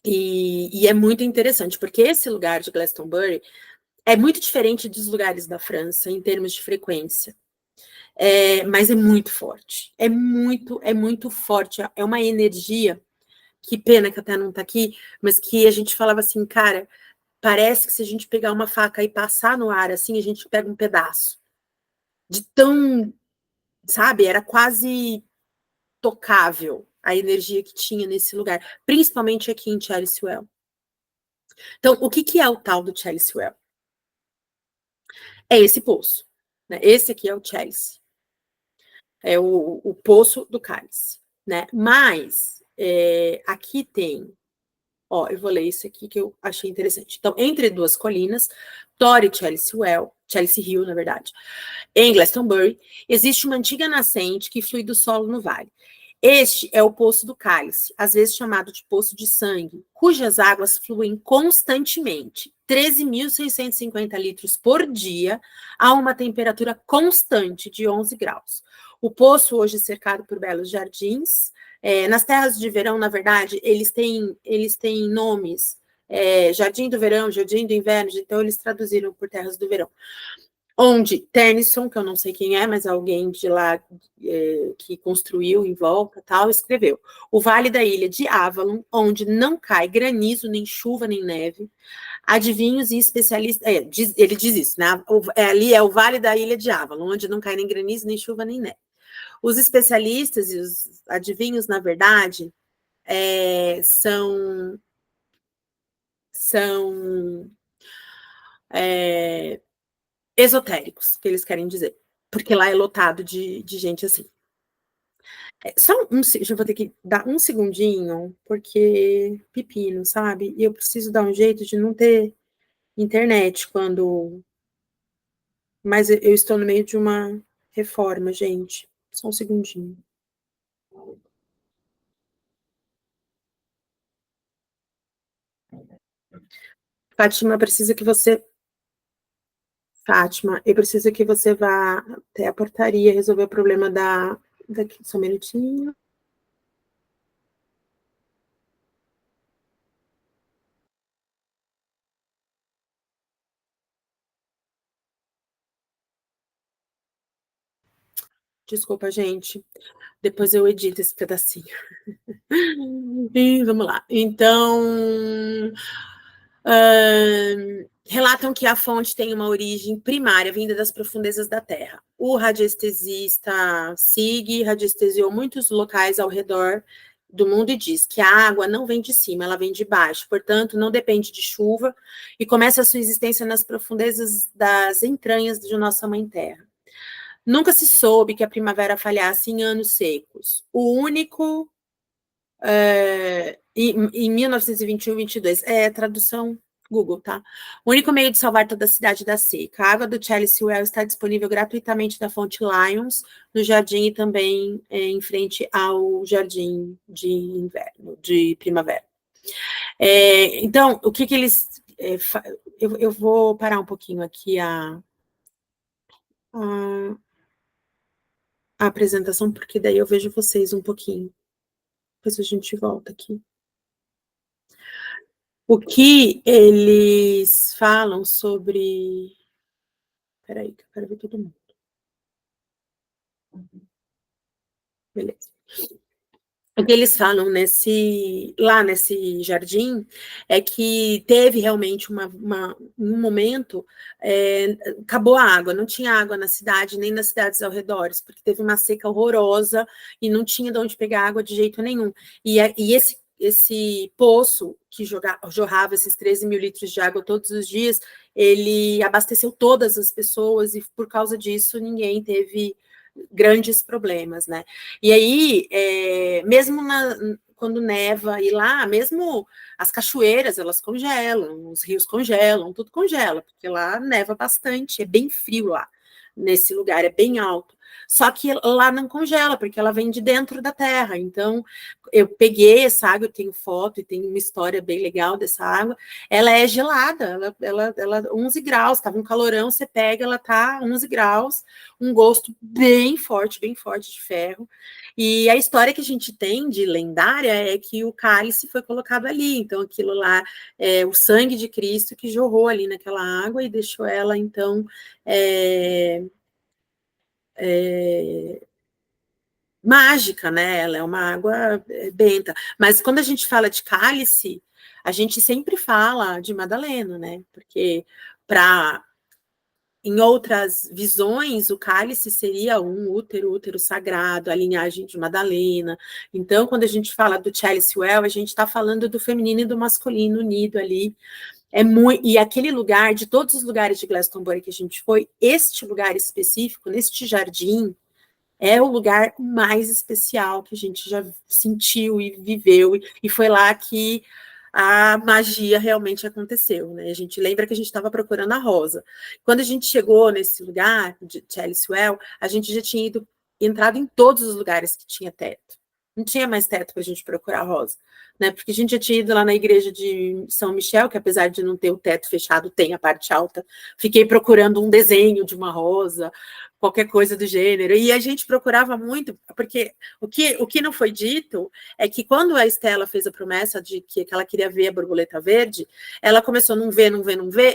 E é muito interessante, porque esse lugar de Glastonbury É muito diferente dos lugares da França em termos de frequência. Mas é muito forte. É muito forte. É uma energia. Que pena que até não tá aqui, mas que a gente falava assim, cara, parece que se a gente pegar uma faca e passar no ar, assim, a gente pega um pedaço. De tão, sabe, era quase tocável a energia que tinha nesse lugar, principalmente aqui em Chelsea Well. Então, o que é o tal do Chelsea Well? É esse poço. Né? Esse aqui é o Chelsea. É o poço do cálice. Né? Mas, aqui tem... Ó, eu vou ler isso aqui que eu achei interessante. Então, entre duas colinas, Torre Chelsea Well, Chelsea Hill, na verdade, em Glastonbury, existe uma antiga nascente que flui do solo no vale. Este é o Poço do Cálice, às vezes chamado de Poço de Sangue, cujas águas fluem constantemente, 13.650 litros por dia, a uma temperatura constante de 11 graus. O poço, hoje cercado por belos jardins, nas terras de verão, na verdade, eles têm nomes, Jardim do Verão, Jardim do Inverno, então eles traduziram por terras do verão. Onde Tennyson, que eu não sei quem é, mas alguém de lá que construiu em volta, tal, escreveu: o Vale da Ilha de Avalon, onde não cai granizo, nem chuva, nem neve. Adivinhos e especialistas... ele diz isso, né? Ali é o Vale da Ilha de Avalon, onde não cai nem granizo, nem chuva, nem neve. Os especialistas e os adivinhos, na verdade, são esotéricos, que eles querem dizer, porque lá é lotado de gente assim. Só eu vou ter que dar um segundinho, porque pepino, sabe? E eu preciso dar um jeito de não ter internet quando... Mas eu estou no meio de uma reforma, gente. Só um segundinho. Fátima, eu preciso que você vá até a portaria resolver o problema daqui, só um minutinho. Desculpa, gente. Depois eu edito esse pedacinho. E vamos lá. Então, relatam que a fonte tem uma origem primária vinda das profundezas da Terra. O radiestesista Sig radiestesiou muitos locais ao redor do mundo e diz que a água não vem de cima, ela vem de baixo, portanto, não depende de chuva e começa a sua existência nas profundezas das entranhas de nossa Mãe Terra. Nunca se soube que a primavera falhasse em anos secos. O único... em 1921 e 22, tradução Google, tá? O único meio de salvar toda a cidade da seca. A água do Chelsea Well está disponível gratuitamente da fonte Lyons, no jardim e também em frente ao jardim de inverno, de primavera. Então, o que eles... eu vou parar um pouquinho aqui a apresentação, porque daí eu vejo vocês um pouquinho. Depois a gente volta aqui. O que eles falam sobre... Peraí, que eu quero ver todo mundo. Beleza. O que eles falam lá nesse jardim é que teve realmente um momento, acabou a água, não tinha água na cidade, nem nas cidades ao redor, porque teve uma seca horrorosa e não tinha de onde pegar água de jeito nenhum. E esse poço que jorrava esses 13 mil litros de água todos os dias, ele abasteceu todas as pessoas e por causa disso ninguém teve grandes problemas, né? E aí, mesmo quando neva e lá, mesmo as cachoeiras, elas congelam, os rios congelam, tudo congela, porque lá neva bastante, é bem frio lá, nesse lugar, é bem alto. só que lá não congela, porque ela vem de dentro da terra. Então, eu peguei essa água, eu tenho foto e tem uma história bem legal dessa água. Ela é gelada, ela 11 graus, estava um calorão, você pega, ela tá 11 graus, um gosto bem forte de ferro. E a história que a gente tem de lendária é que o cálice foi colocado ali, então aquilo lá é o sangue de Cristo que jorrou ali naquela água e deixou ela, então, mágica, né? Ela é uma água benta. Mas quando a gente fala de cálice, a gente sempre fala de Madalena, né? Porque para em outras visões, o cálice seria um útero sagrado, a linhagem de Madalena. Então, quando a gente fala do Chalice Well, a gente está falando do feminino e do masculino unido ali. E aquele lugar, de todos os lugares de Glastonbury que a gente foi, este lugar específico, neste jardim, é o lugar mais especial que a gente já sentiu e viveu, e foi lá que a magia realmente aconteceu, né? A gente lembra que a gente estava procurando a rosa. Quando a gente chegou nesse lugar de Chalice Well, a gente já tinha entrado em todos os lugares que tinha teto. Não tinha mais teto para a gente procurar a rosa, né? Porque a gente já tinha ido lá na igreja de São Michel, que apesar de não ter o teto fechado, tem a parte alta. Fiquei procurando um desenho de uma rosa, qualquer coisa do gênero. E a gente procurava muito, porque o que não foi dito é que quando a Estela fez a promessa de que ela queria ver a borboleta verde, ela começou a não ver,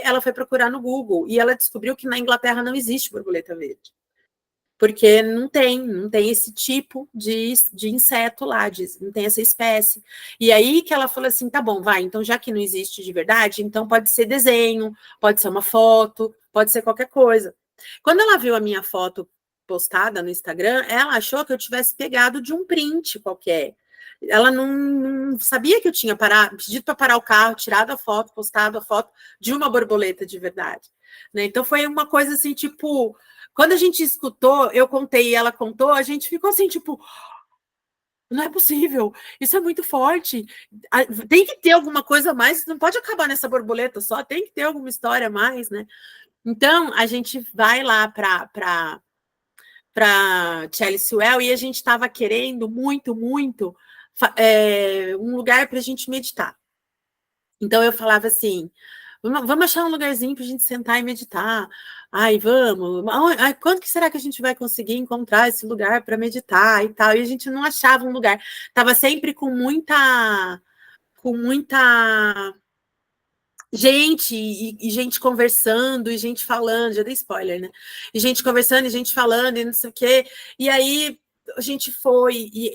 ela foi procurar no Google e ela descobriu que na Inglaterra não existe borboleta verde. Porque não tem esse tipo de inseto lá, não tem essa espécie. E aí que ela falou assim, tá bom, vai, então já que não existe de verdade, então pode ser desenho, pode ser uma foto, pode ser qualquer coisa. Quando ela viu a minha foto postada no Instagram, ela achou que eu tivesse pegado de um print qualquer. Ela não sabia que eu tinha pedido para parar o carro, tirado a foto, postado a foto de uma borboleta de verdade. Né? Então foi uma coisa assim, tipo, quando a gente escutou, eu contei e ela contou, a gente ficou assim, tipo, não é possível, isso é muito forte. Tem que ter alguma coisa a mais, não pode acabar nessa borboleta só, tem que ter alguma história a mais, né? Então, a gente vai lá para Chalice Well e a gente estava querendo muito um lugar para a gente meditar. Então, eu falava assim, vamos achar um lugarzinho para a gente sentar e meditar. Ai, vamos. Ai, quando que será que a gente vai conseguir encontrar esse lugar para meditar e tal? E a gente não achava um lugar. Estava sempre com muita gente e gente conversando e gente falando, já dei spoiler, né? E gente conversando e gente falando e não sei o quê. E aí a gente foi, e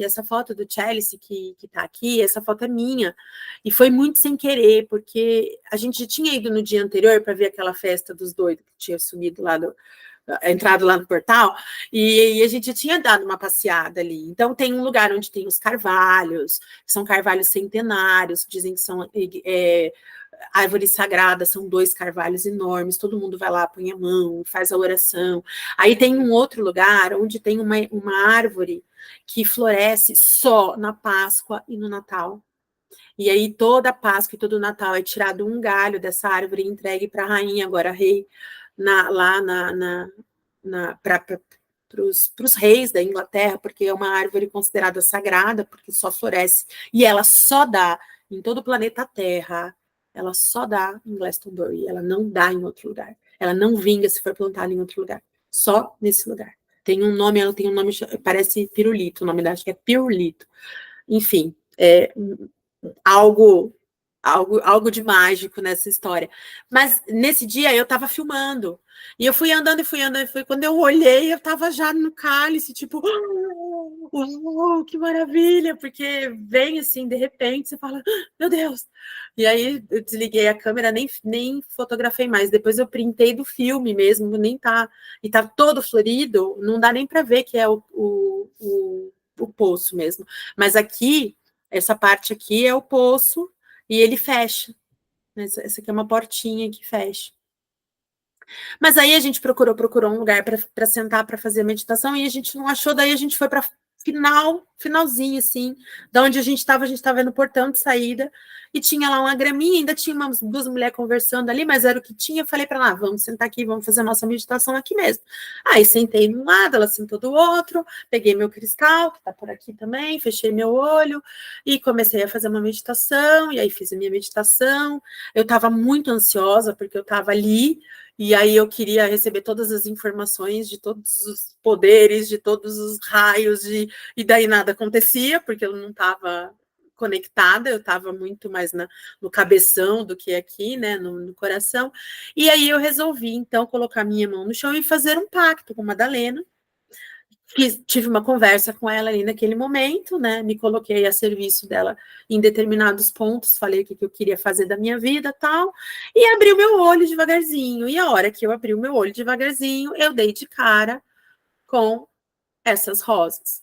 essa foto do Chalice que tá aqui, essa foto é minha, e foi muito sem querer, porque a gente já tinha ido no dia anterior para ver aquela festa dos doidos que tinha sumido lá entrado lá no portal, e a gente tinha dado uma passeada ali. Então, tem um lugar onde tem os carvalhos, que são carvalhos centenários, dizem que são árvores sagradas, são 2 carvalhos enormes, todo mundo vai lá, põe a mão, faz a oração. Aí tem um outro lugar onde tem uma árvore que floresce só na Páscoa e no Natal. E aí toda a Páscoa e todo o Natal é tirado um galho dessa árvore e entregue para a rainha, agora rei, para os reis da Inglaterra, porque é uma árvore considerada sagrada, porque só floresce, e ela só dá em todo o planeta Terra, ela só dá em Glastonbury, ela não dá em outro lugar, ela não vinga se for plantada em outro lugar, só nesse lugar. Ela tem um nome, parece pirulito, o nome dela acho que é pirulito. Enfim, algo de mágico nessa história. Mas nesse dia eu estava filmando. E eu fui andando e fui andando. Quando eu olhei, eu estava já no cálice, tipo, que maravilha! Porque vem assim, de repente, você fala, meu Deus! E aí eu desliguei a câmera, nem fotografei mais. Depois eu printei do filme mesmo, nem tá. E tá todo florido, não dá nem para ver que é o poço mesmo. Mas aqui, essa parte aqui é o poço e ele fecha. Essa aqui é uma portinha que fecha. Mas aí a gente procurou um lugar para sentar para fazer a meditação e a gente não achou, daí a gente foi para finalzinho, assim, da onde a gente estava no portão de saída, e tinha lá uma graminha, ainda tinha umas duas mulheres conversando ali, mas era o que tinha. Eu falei para ela, vamos sentar aqui, vamos fazer a nossa meditação aqui mesmo. Aí sentei de um lado, ela sentou do outro, peguei meu cristal, que tá por aqui também, fechei meu olho e comecei a fazer uma meditação, e aí fiz a minha meditação. Eu estava muito ansiosa, porque eu estava ali, e aí eu queria receber todas as informações de todos os poderes, de todos os raios, e daí nada acontecia, porque eu não estava conectada, eu estava muito mais no cabeção do que aqui, né, no coração. E aí eu resolvi, então, colocar minha mão no chão e fazer um pacto com a Madalena. Tive uma conversa com ela ali naquele momento, né? Me coloquei a serviço dela em determinados pontos, falei o que eu queria fazer da minha vida tal, e abri o meu olho devagarzinho. E a hora que eu abri o meu olho devagarzinho, eu dei de cara com essas rosas.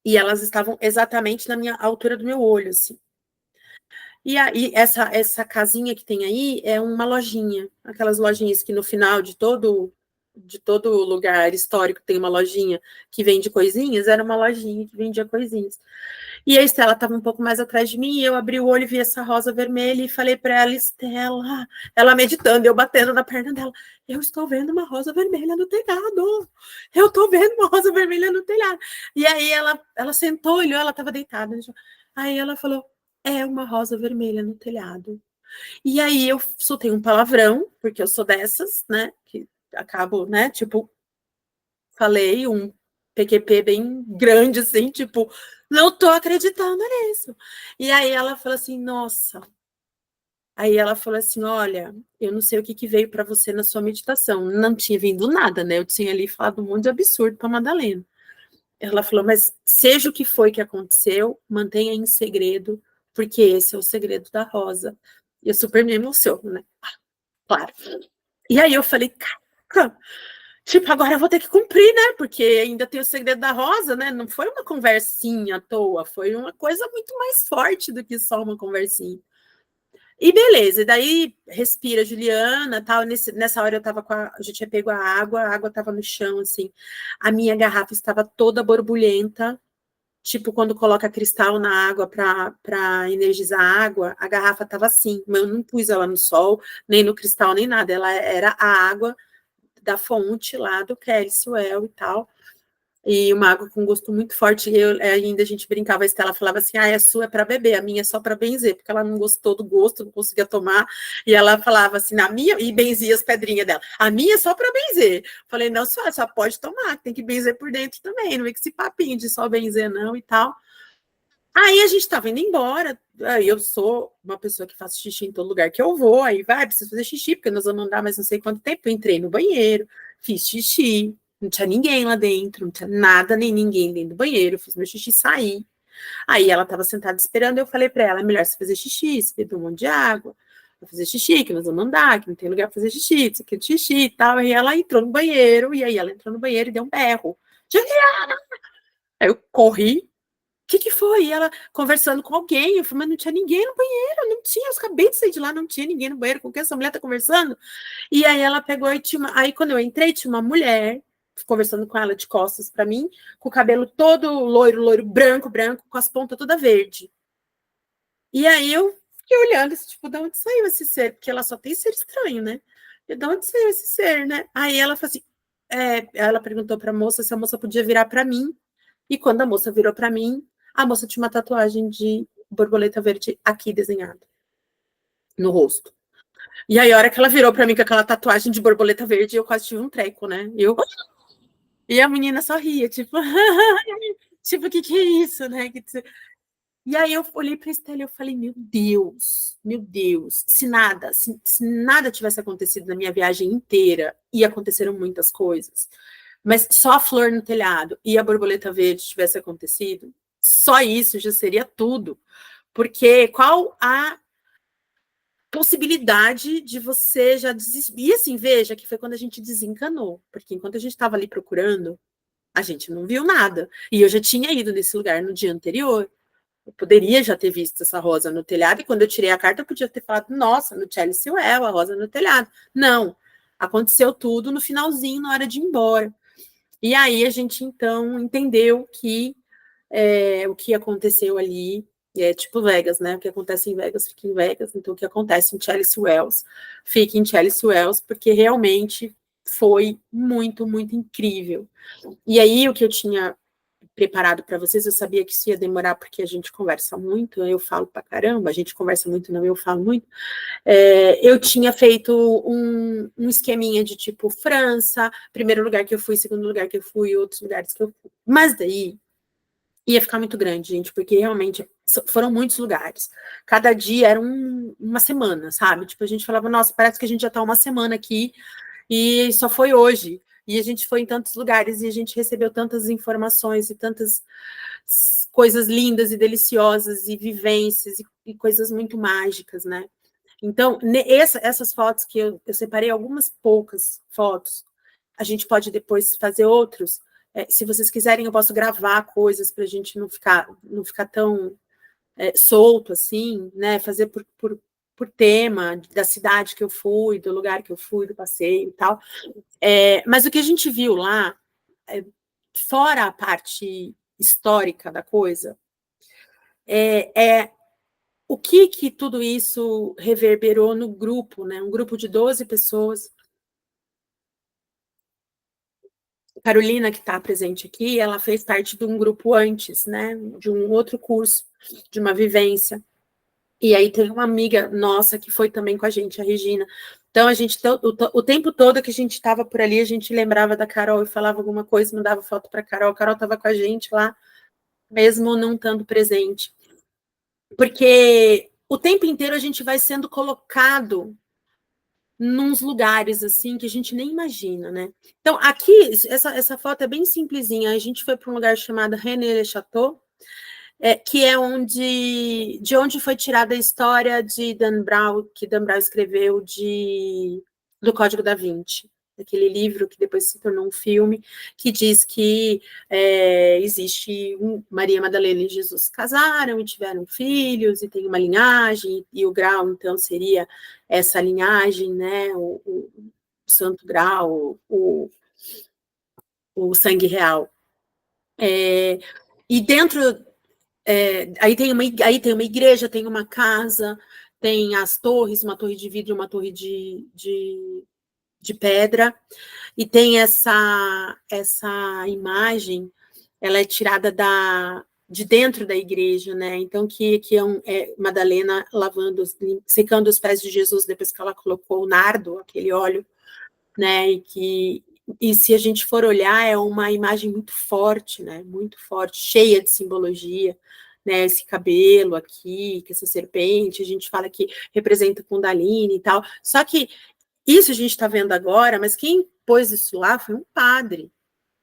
E elas estavam exatamente na minha altura do meu olho, assim. E aí, essa casinha que tem aí é uma lojinha, aquelas lojinhas que no final de todo lugar histórico tem uma lojinha que vende coisinhas, era uma lojinha que vendia coisinhas. E a Estela estava um pouco mais atrás de mim, e eu abri o olho e vi essa rosa vermelha e falei para ela, Estela, ela meditando, eu batendo na perna dela, eu estou vendo uma rosa vermelha no telhado, eu estou vendo uma rosa vermelha no telhado. E aí ela sentou, olhou, ela estava deitada, aí ela falou, é uma rosa vermelha no telhado. E aí eu soltei um palavrão, porque eu sou dessas, né, que acabo, né, tipo, falei um PQP bem grande, assim, tipo, não tô acreditando nisso. E aí ela falou assim, nossa. Aí ela falou assim, olha, eu não sei o que veio para você na sua meditação. Não tinha vindo nada, né? Eu tinha ali falado um monte de absurdo para Madalena. Ela falou, mas seja o que foi que aconteceu, mantenha em segredo, porque esse é o segredo da Rosa. E eu super me emociono, né? Claro. E aí eu falei, caraca, tipo, agora eu vou ter que cumprir, né? Porque ainda tem o segredo da Rosa, né? Não foi uma conversinha à toa, foi uma coisa muito mais forte do que só uma conversinha. E beleza, e daí respira, Juliana, tal. Nessa hora eu tava já tinha pego a água tava no chão, assim. A minha garrafa estava toda borbulhenta, tipo quando coloca cristal na água para energizar a água, a garrafa tava assim, mas eu não pus ela no sol, nem no cristal, nem nada. Ela era a água da fonte lá do Well e tal. E uma água com gosto muito forte. E ainda a gente brincava, a Estela falava assim: a sua é para beber, a minha é só para benzer, porque ela não gostou do gosto, não conseguia tomar. E ela falava assim: na minha, e benzia as pedrinhas dela, a minha é só para benzer. Falei: não, senhora, só pode tomar, tem que benzer por dentro também, não é que esse papinho de só benzer, não e tal. Aí a gente estava indo embora. Aí eu sou uma pessoa que faz xixi em todo lugar que eu vou. Aí preciso fazer xixi, porque nós vamos andar mais não sei quanto tempo. Eu entrei no banheiro, fiz xixi, não tinha ninguém lá dentro, não tinha nada nem ninguém dentro do banheiro. Fiz meu xixi e saí. Aí ela estava sentada esperando. Eu falei para ela: é melhor você fazer xixi, você beber um monte de água, vai fazer xixi, que nós vamos andar, que não tem lugar para fazer xixi, isso aqui é xixi e tal. Aí ela entrou no banheiro, e aí ela entrou no banheiro e deu um berro: Juliana! Aí eu corri. Que foi? E ela conversando com alguém. Eu falei, mas não tinha ninguém no banheiro, não tinha. Eu acabei de sair de lá, não tinha ninguém no banheiro. Com quem essa mulher tá conversando? E aí ela pegou e tinha aí quando eu entrei, tinha uma mulher conversando com ela de costas para mim, com o cabelo todo loiro, loiro, branco, branco, com as pontas toda verde. E aí eu fiquei olhando, assim, tipo, de onde saiu esse ser? Porque ela só tem ser estranho, né? E de onde saiu esse ser, né? Aí ela falou assim, ela perguntou para a moça se a moça podia virar para mim. E quando a moça virou para mim, a moça tinha uma tatuagem de borboleta verde aqui desenhada no rosto. E aí, a hora que ela virou para mim com aquela tatuagem de borboleta verde, eu quase tive um treco, né? E a menina só ria, tipo, tipo, o que é isso, né? E aí eu olhei para a Estela e eu falei, meu Deus, se nada tivesse acontecido na minha viagem inteira, e aconteceram muitas coisas, mas só a flor no telhado e a borboleta verde tivesse acontecido, só isso já seria tudo. Porque qual a possibilidade de você já desistir? E assim, veja que foi quando a gente desencanou, porque enquanto a gente estava ali procurando, a gente não viu nada. E eu já tinha ido nesse lugar no dia anterior. Eu poderia já ter visto essa rosa no telhado, e quando eu tirei a carta, eu podia ter falado, nossa, no Chelsea Well, a rosa no telhado. Não, aconteceu tudo no finalzinho, na hora de ir embora. E aí a gente, então, entendeu que o que aconteceu ali é tipo Vegas, né? O que acontece em Vegas fica em Vegas, então o que acontece em Chelsea Wells fica em Chelsea Wells, porque realmente foi muito, muito incrível. E aí o que eu tinha preparado para vocês, eu sabia que isso ia demorar porque a gente conversa muito, eu falo pra caramba, a gente conversa muito, não, eu falo muito. Eu tinha feito um esqueminha de tipo França, primeiro lugar que eu fui, segundo lugar que eu fui, outros lugares que eu fui. Mas daí ia ficar muito grande, gente, porque realmente foram muitos lugares. Cada dia era uma semana, sabe? Tipo, a gente falava, nossa, parece que a gente já está uma semana aqui e só foi hoje. E a gente foi em tantos lugares e a gente recebeu tantas informações e tantas coisas lindas e deliciosas e vivências e coisas muito mágicas, né? Então, essas fotos que eu separei, algumas poucas fotos, a gente pode depois fazer outros. Se vocês quiserem, eu posso gravar coisas para a gente não ficar tão solto assim, né? Fazer por tema da cidade que eu fui, do lugar que eu fui, do passeio e tal. Mas o que a gente viu lá, fora a parte histórica da coisa, é o que tudo isso reverberou no grupo, né? Um grupo de 12 pessoas. Carolina, que está presente aqui, ela fez parte de um grupo antes, né? De um outro curso, de uma vivência. E aí tem uma amiga nossa que foi também com a gente, a Regina. Então, a gente, o tempo todo que a gente estava por ali, a gente lembrava da Carol e falava alguma coisa, mandava foto para a Carol. A Carol estava com a gente lá, mesmo não estando presente. Porque o tempo inteiro a gente vai sendo colocado nos lugares assim que a gente nem imagina, né? Então, aqui, essa foto é bem simplesinha. A gente foi para um lugar chamado René-le-Château, que é de onde foi tirada a história de Dan Brown, que Dan Brown escreveu do Código da Vinci, aquele livro que depois se tornou um filme, que diz que existe Maria Madalena e Jesus casaram e tiveram filhos, e tem uma linhagem, e o grau, então, seria essa linhagem, né, o santo grau, o sangue real. E dentro aí tem uma igreja, tem uma casa, tem as torres, uma torre de vidro, uma torre de pedra, e tem essa imagem, ela é tirada de dentro da igreja, né? Então, que Madalena secando os pés de Jesus depois que ela colocou o nardo, aquele óleo, né? E se a gente for olhar, é uma imagem muito forte, né? Muito forte, cheia de simbologia, né? Esse cabelo aqui, que essa serpente, a gente fala que representa Kundalini e tal. Só que isso a gente está vendo agora, mas quem pôs isso lá foi um padre,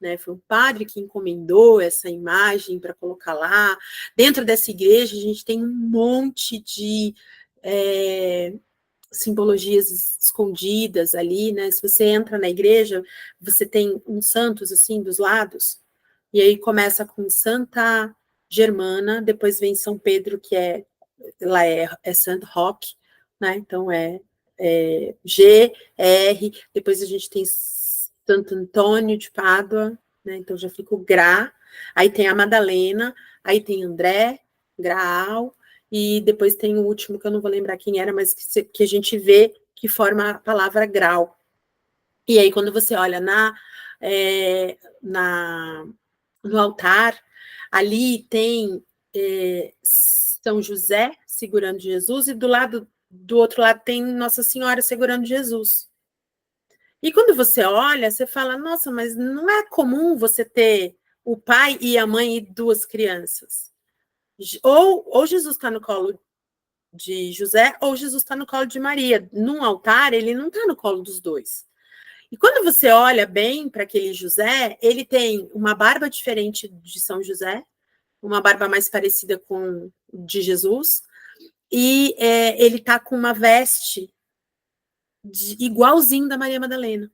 né? Foi um padre que encomendou essa imagem para colocar lá. Dentro dessa igreja, a gente tem um monte de simbologias escondidas ali, né? Se você entra na igreja, você tem uns santos assim dos lados, e aí começa com Santa Germana, depois vem São Pedro, que lá é Santo Roque, né? Então G, R, depois a gente tem Santo Antônio de Pádua, né? Então já fica o Gra, aí tem a Madalena, aí tem André, Graal, e depois tem o último, que eu não vou lembrar quem era, mas que a gente vê que forma a palavra grau. E aí, quando você olha no altar, ali tem São José segurando Jesus, e do outro lado tem Nossa Senhora segurando Jesus. E quando você olha, você fala, nossa, mas não é comum você ter o pai e a mãe e duas crianças. Ou Jesus está no colo de José, ou Jesus está no colo de Maria. Num altar, ele não está no colo dos dois. E quando você olha bem para aquele José, ele tem uma barba diferente de São José, uma barba mais parecida com de Jesus, e ele está com uma veste igualzinho da Maria Madalena.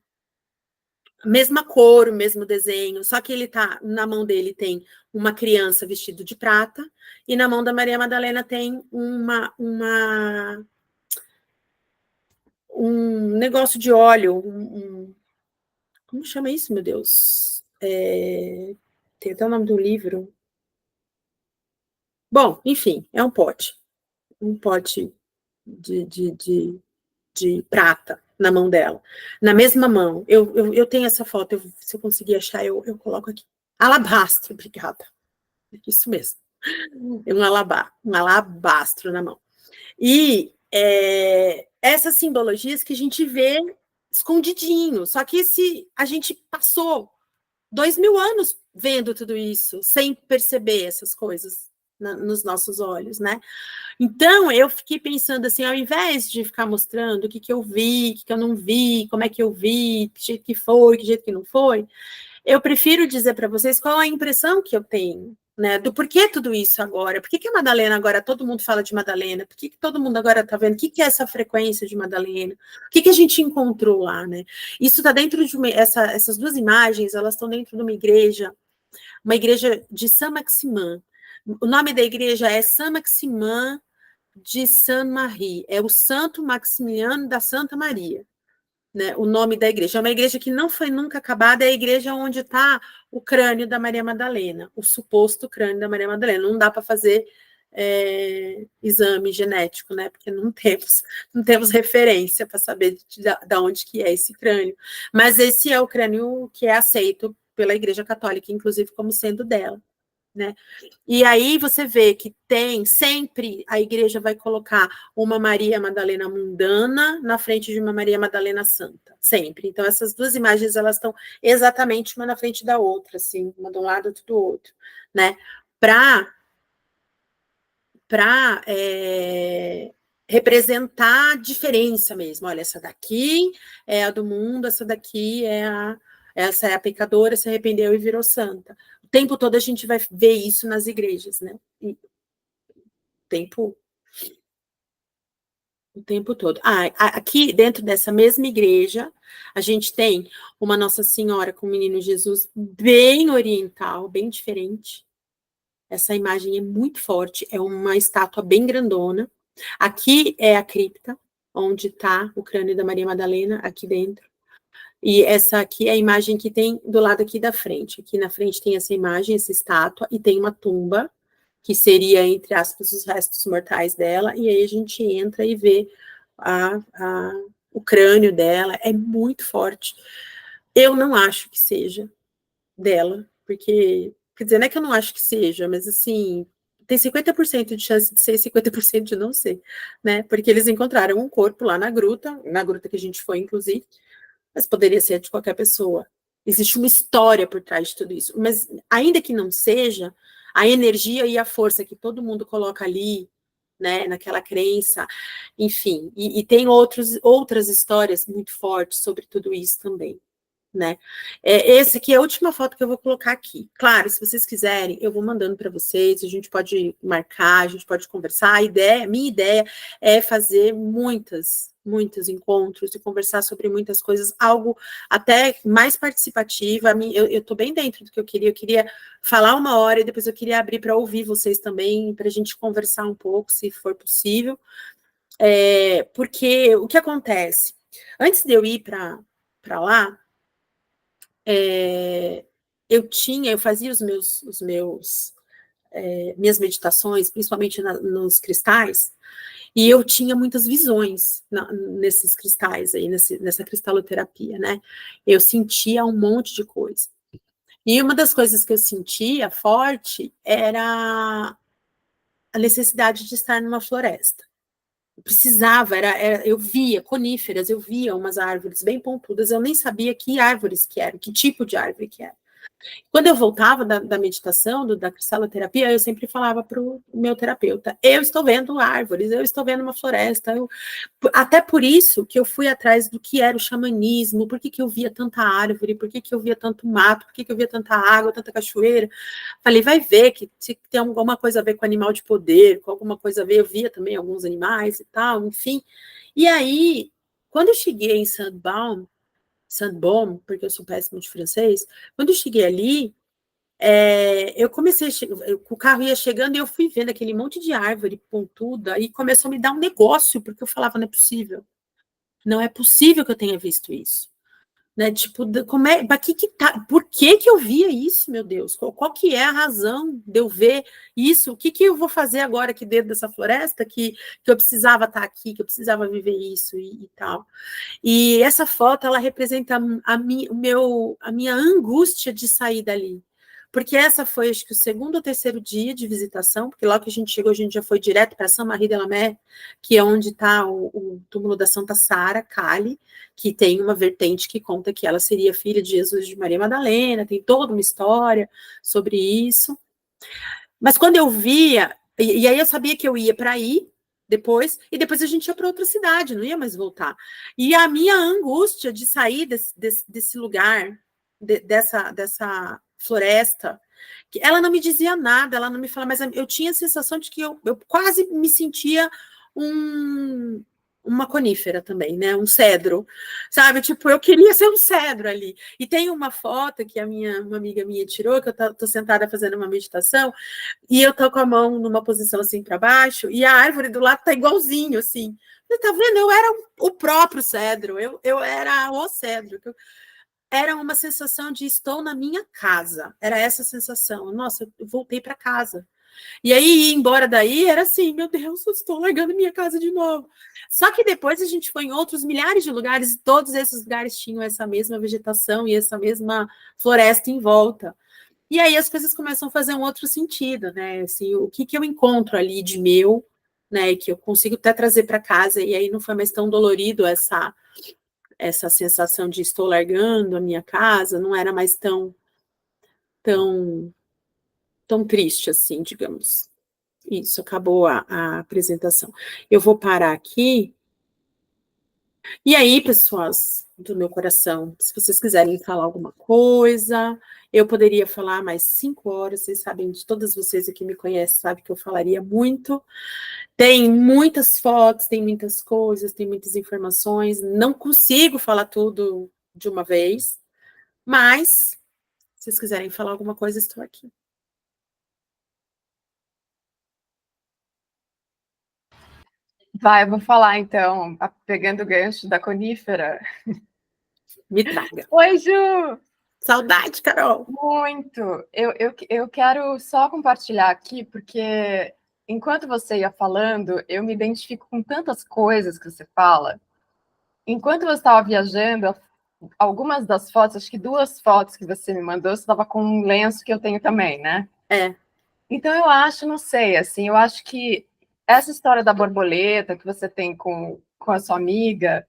Mesma cor, o mesmo desenho, só que na mão dele tem uma criança vestida de prata, e na mão da Maria Madalena tem um negócio de óleo, como chama isso, meu Deus? Tem até o nome do livro. Bom, enfim, é um pote de prata na mão dela, na mesma mão. Eu tenho essa foto, se eu conseguir achar, eu coloco aqui. Alabastro, obrigada. Isso mesmo. Um alabastro na mão. E essas simbologias que a gente vê escondidinho, só que a gente passou 2000 anos vendo tudo isso, sem perceber essas coisas nos nossos olhos, né? Então, eu fiquei pensando assim, ao invés de ficar mostrando o que eu vi, o que eu não vi, como é que eu vi, que jeito que foi, que jeito que não foi, eu prefiro dizer para vocês qual a impressão que eu tenho, né, do porquê tudo isso agora, por que a Madalena agora, todo mundo fala de Madalena, por que todo mundo agora está vendo, o que é essa frequência de Madalena, o que a gente encontrou lá, né, isso está dentro de essas duas imagens, elas estão dentro de uma igreja de Saint-Maximin, o nome da igreja é Saint-Maximin de Saint-Marie, é o Santo Maximiliano da Santa Maria, né, o nome da igreja. É uma igreja que não foi nunca acabada, é a igreja onde está o crânio da Maria Madalena, o suposto crânio da Maria Madalena. Não dá para fazer exame genético, né? Porque não temos referência para saber de onde que é esse crânio. Mas esse é o crânio que é aceito pela Igreja Católica, inclusive como sendo dela, né? E aí você vê que tem sempre, a igreja vai colocar uma Maria Madalena mundana na frente de uma Maria Madalena santa, sempre. Então essas duas imagens, elas estão exatamente uma na frente da outra, assim, uma de um lado, outra do outro, né? Para representar a diferença mesmo. Olha, essa daqui é a do mundo, essa daqui essa é a pecadora, se arrependeu e virou santa. O tempo todo a gente vai ver isso nas igrejas, né? O tempo todo. Aqui dentro dessa mesma igreja, a gente tem uma Nossa Senhora com o Menino Jesus bem oriental, bem diferente. Essa imagem é muito forte, é uma estátua bem grandona. Aqui é a cripta, onde está o crânio da Maria Madalena, aqui dentro. E essa aqui é a imagem que tem do lado aqui da frente. Aqui na frente tem essa imagem, essa estátua, e tem uma tumba, que seria, entre aspas, os restos mortais dela, e aí a gente entra e vê o crânio dela, é muito forte. Eu não acho que seja dela, porque, quer dizer, não é que eu não acho que seja, mas assim, tem 50% de chance de ser e 50% de não ser, né? Porque eles encontraram um corpo lá na gruta que a gente foi, inclusive, mas poderia ser de qualquer pessoa. Existe uma história por trás de tudo isso. Mas, ainda que não seja, a energia e a força que todo mundo coloca ali, né, naquela crença, enfim, e tem outras histórias muito fortes sobre tudo isso também, né? Essa aqui é a última foto que eu vou colocar aqui. Claro, se vocês quiserem, eu vou mandando para vocês, a gente pode marcar, a gente pode conversar. Minha ideia é fazer muitos encontros e conversar sobre muitas coisas, algo até mais participativo. Eu estou bem dentro do que eu queria falar uma hora e depois eu queria abrir para ouvir vocês também, para a gente conversar um pouco, se for possível. Porque o que acontece? Antes de eu ir para lá, eu fazia minhas meditações, principalmente nos cristais, e eu tinha muitas visões nesses cristais aí, nessa cristaloterapia, né? Eu sentia um monte de coisa. E uma das coisas que eu sentia forte era a necessidade de estar numa floresta. Eu precisava, eu via coníferas, eu via umas árvores bem pontudas, eu nem sabia que árvores que eram, que tipo de árvore que era. Quando eu voltava da meditação, da cristaloterapia, eu sempre falava para o meu terapeuta, eu estou vendo árvores, eu estou vendo uma floresta, até por isso que eu fui atrás do que era o xamanismo, por que eu via tanta árvore, por que eu via tanto mato, por que eu via tanta água, tanta cachoeira. Falei, vai ver que tem alguma coisa a ver com animal de poder, com alguma coisa a ver, eu via também alguns animais e tal, enfim. E aí, quando eu cheguei em Saint-Baume, porque eu sou péssimo de francês, quando eu cheguei ali, eu comecei, o carro ia chegando e eu fui vendo aquele monte de árvore pontuda e começou a me dar um negócio, porque eu falava, não é possível que eu tenha visto isso. né? Tipo, como é, por que que eu via isso, meu Deus? Qual que é a razão de eu ver isso? O que que eu vou fazer agora aqui dentro dessa floresta que eu precisava estar aqui, que eu precisava viver isso e tal. E essa foto, ela representa a minha angústia de sair dali. Porque essa foi, acho que, o segundo ou terceiro dia de visitação, porque logo que a gente chegou, a gente já foi direto para Saint-Marie-de-la-Mer, que é onde está o túmulo da Santa Sara, Cali, que tem uma vertente que conta que ela seria filha de Jesus de Maria Madalena, tem toda uma história sobre isso. Mas quando eu via, e aí eu sabia que eu ia para aí depois, e depois a gente ia para outra cidade, não ia mais voltar. E a minha angústia de sair desse lugar, dessa floresta, que ela não me dizia nada, ela não me falava, mas eu tinha a sensação de que eu quase me sentia uma conífera também, né? Um cedro, sabe? Tipo, eu queria ser um cedro ali. E tem uma foto que uma amiga minha tirou, que eu tô sentada fazendo uma meditação, e eu tô com a mão numa posição assim para baixo, e a árvore do lado tá igualzinho, assim. Você tá vendo? Eu era o próprio cedro, eu era o cedro. Era uma sensação de estou na minha casa. Era essa sensação. Nossa, eu voltei para casa. E aí, ir embora daí era assim, meu Deus, eu estou largando minha casa de novo. Só que depois a gente foi em outros milhares de lugares, e todos esses lugares tinham essa mesma vegetação e essa mesma floresta em volta. E aí as coisas começam a fazer um outro sentido, né? Assim, o que eu encontro ali de meu, né? Que eu consigo até trazer para casa, e aí não foi mais tão dolorido essa sensação de estou largando a minha casa, não era mais tão, tão triste assim, digamos. Isso, acabou a apresentação. Eu vou parar aqui. E aí, pessoas do meu coração, se vocês quiserem falar alguma coisa, eu poderia falar mais 5 horas, vocês sabem, de todas vocês aqui me conhecem, sabem que eu falaria muito. Tem muitas fotos, tem muitas coisas, tem muitas informações, não consigo falar tudo de uma vez, mas se vocês quiserem falar alguma coisa, estou aqui. Vai, eu vou falar então, pegando o gancho da conífera. Me traga. Oi, Ju! Saudade, Carol! Muito! Eu quero só compartilhar aqui, porque enquanto você ia falando, eu me identifico com tantas coisas que você fala. Enquanto você estava viajando, algumas das fotos, acho que 2 fotos que você me mandou, você estava com um lenço que eu tenho também, né? É. Então eu acho, não sei, assim, eu acho que essa história da borboleta que você tem com a sua amiga,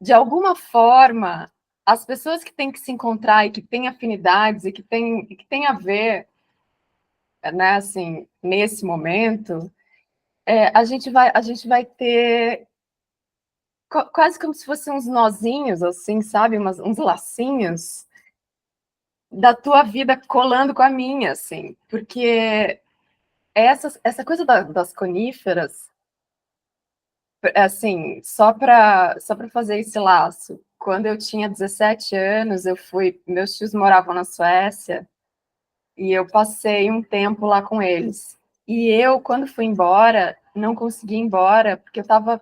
de alguma forma, as pessoas que têm que se encontrar e que têm afinidades e que têm a ver, né, assim, nesse momento, a gente vai ter quase como se fossem uns nozinhos, assim, sabe, uns lacinhos da tua vida colando com a minha, assim, porque essa coisa das coníferas, assim, só para fazer esse laço. Quando eu tinha 17 anos, meus tios moravam na Suécia e eu passei um tempo lá com eles. E eu, quando fui embora, não consegui ir embora porque eu estava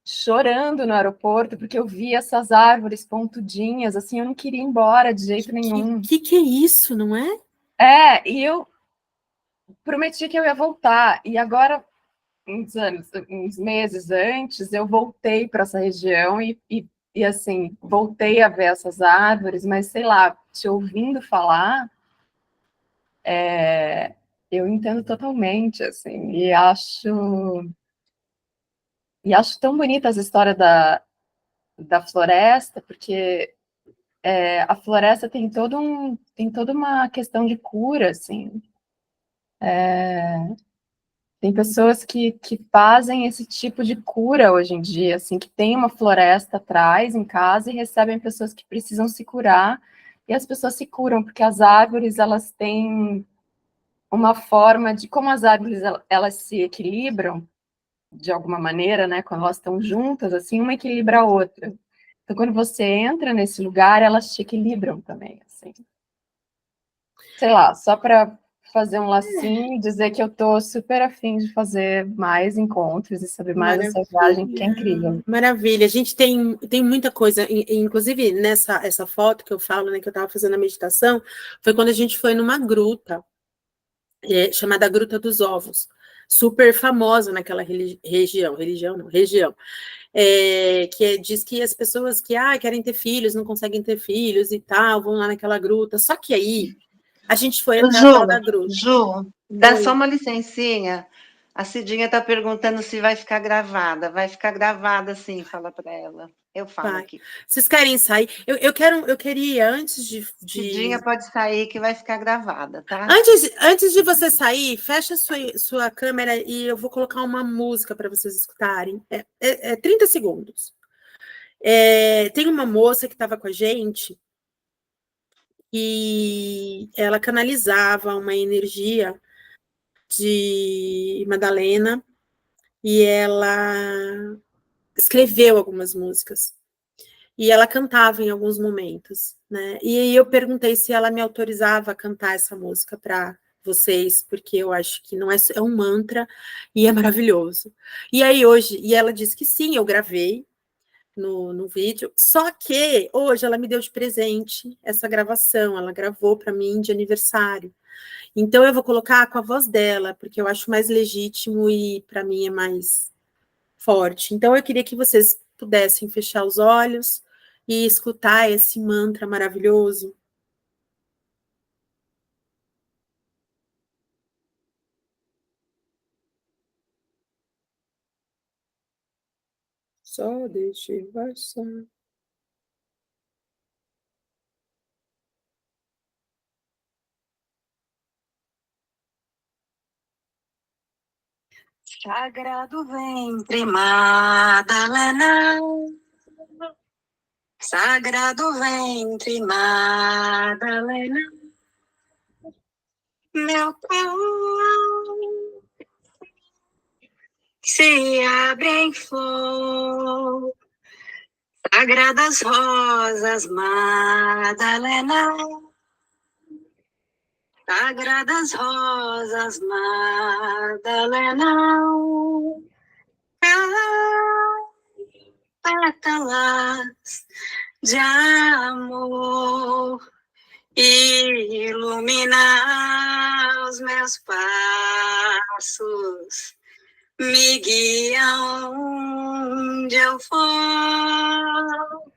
chorando no aeroporto porque eu vi essas árvores pontudinhas, assim, eu não queria ir embora de jeito nenhum. Que é isso, não é? E eu prometi que eu ia voltar. E agora uns meses antes, eu voltei para essa região e assim, voltei a ver essas árvores, mas sei lá, te ouvindo falar, eu entendo totalmente, assim, e acho tão bonita essa história da floresta, porque a floresta tem toda uma questão de cura, assim. Tem pessoas que fazem esse tipo de cura hoje em dia, assim, que tem uma floresta atrás em casa e recebem pessoas que precisam se curar, e as pessoas se curam, porque as árvores, elas têm uma forma de, como as árvores, elas se equilibram, de alguma maneira, né, quando elas estão juntas, assim, uma equilibra a outra. Então, quando você entra nesse lugar, elas te equilibram também, assim. Sei lá, só para fazer um lacinho, dizer que eu tô super afim de fazer mais encontros e saber mais dessa viagem, que é incrível. Maravilha. A gente tem muita coisa, inclusive essa foto que eu falo, né, que eu estava fazendo a meditação, foi quando a gente foi numa gruta, chamada Gruta dos Ovos, super famosa naquela região, diz que as pessoas que querem ter filhos, não conseguem ter filhos e tal, vão lá naquela gruta. Só que aí a gente foi até a tal da gruta. Ju, dá só uma licencinha. A Cidinha está perguntando se vai ficar gravada. Vai ficar gravada, sim, fala para ela. Eu falo aqui. Vocês querem sair? Eu queria, antes de... Cidinha pode sair, que vai ficar gravada, tá? Antes de você sair, fecha sua câmera e eu vou colocar uma música para vocês escutarem. 30 segundos. Tem uma moça que estava com a gente e ela canalizava uma energia de Madalena e ela escreveu algumas músicas. E ela cantava em alguns momentos, né? E aí eu perguntei se ela me autorizava a cantar essa música para vocês, porque eu acho que não é um mantra e é maravilhoso. E aí e ela disse que sim, eu gravei no vídeo, só que hoje ela me deu de presente essa gravação, ela gravou para mim de aniversário. Então eu vou colocar com a voz dela, porque eu acho mais legítimo e para mim é mais forte. Então eu queria que vocês pudessem fechar os olhos e escutar esse mantra maravilhoso. Só deixe passar. Sagrado ventre, Madalena. Sagrado ventre, Madalena. Meu pão se abre em flor. Sagradas rosas, Madalena. Sagradas rosas, Madalena. Pétalas de amor, ilumina os meus passos, me guia onde eu for,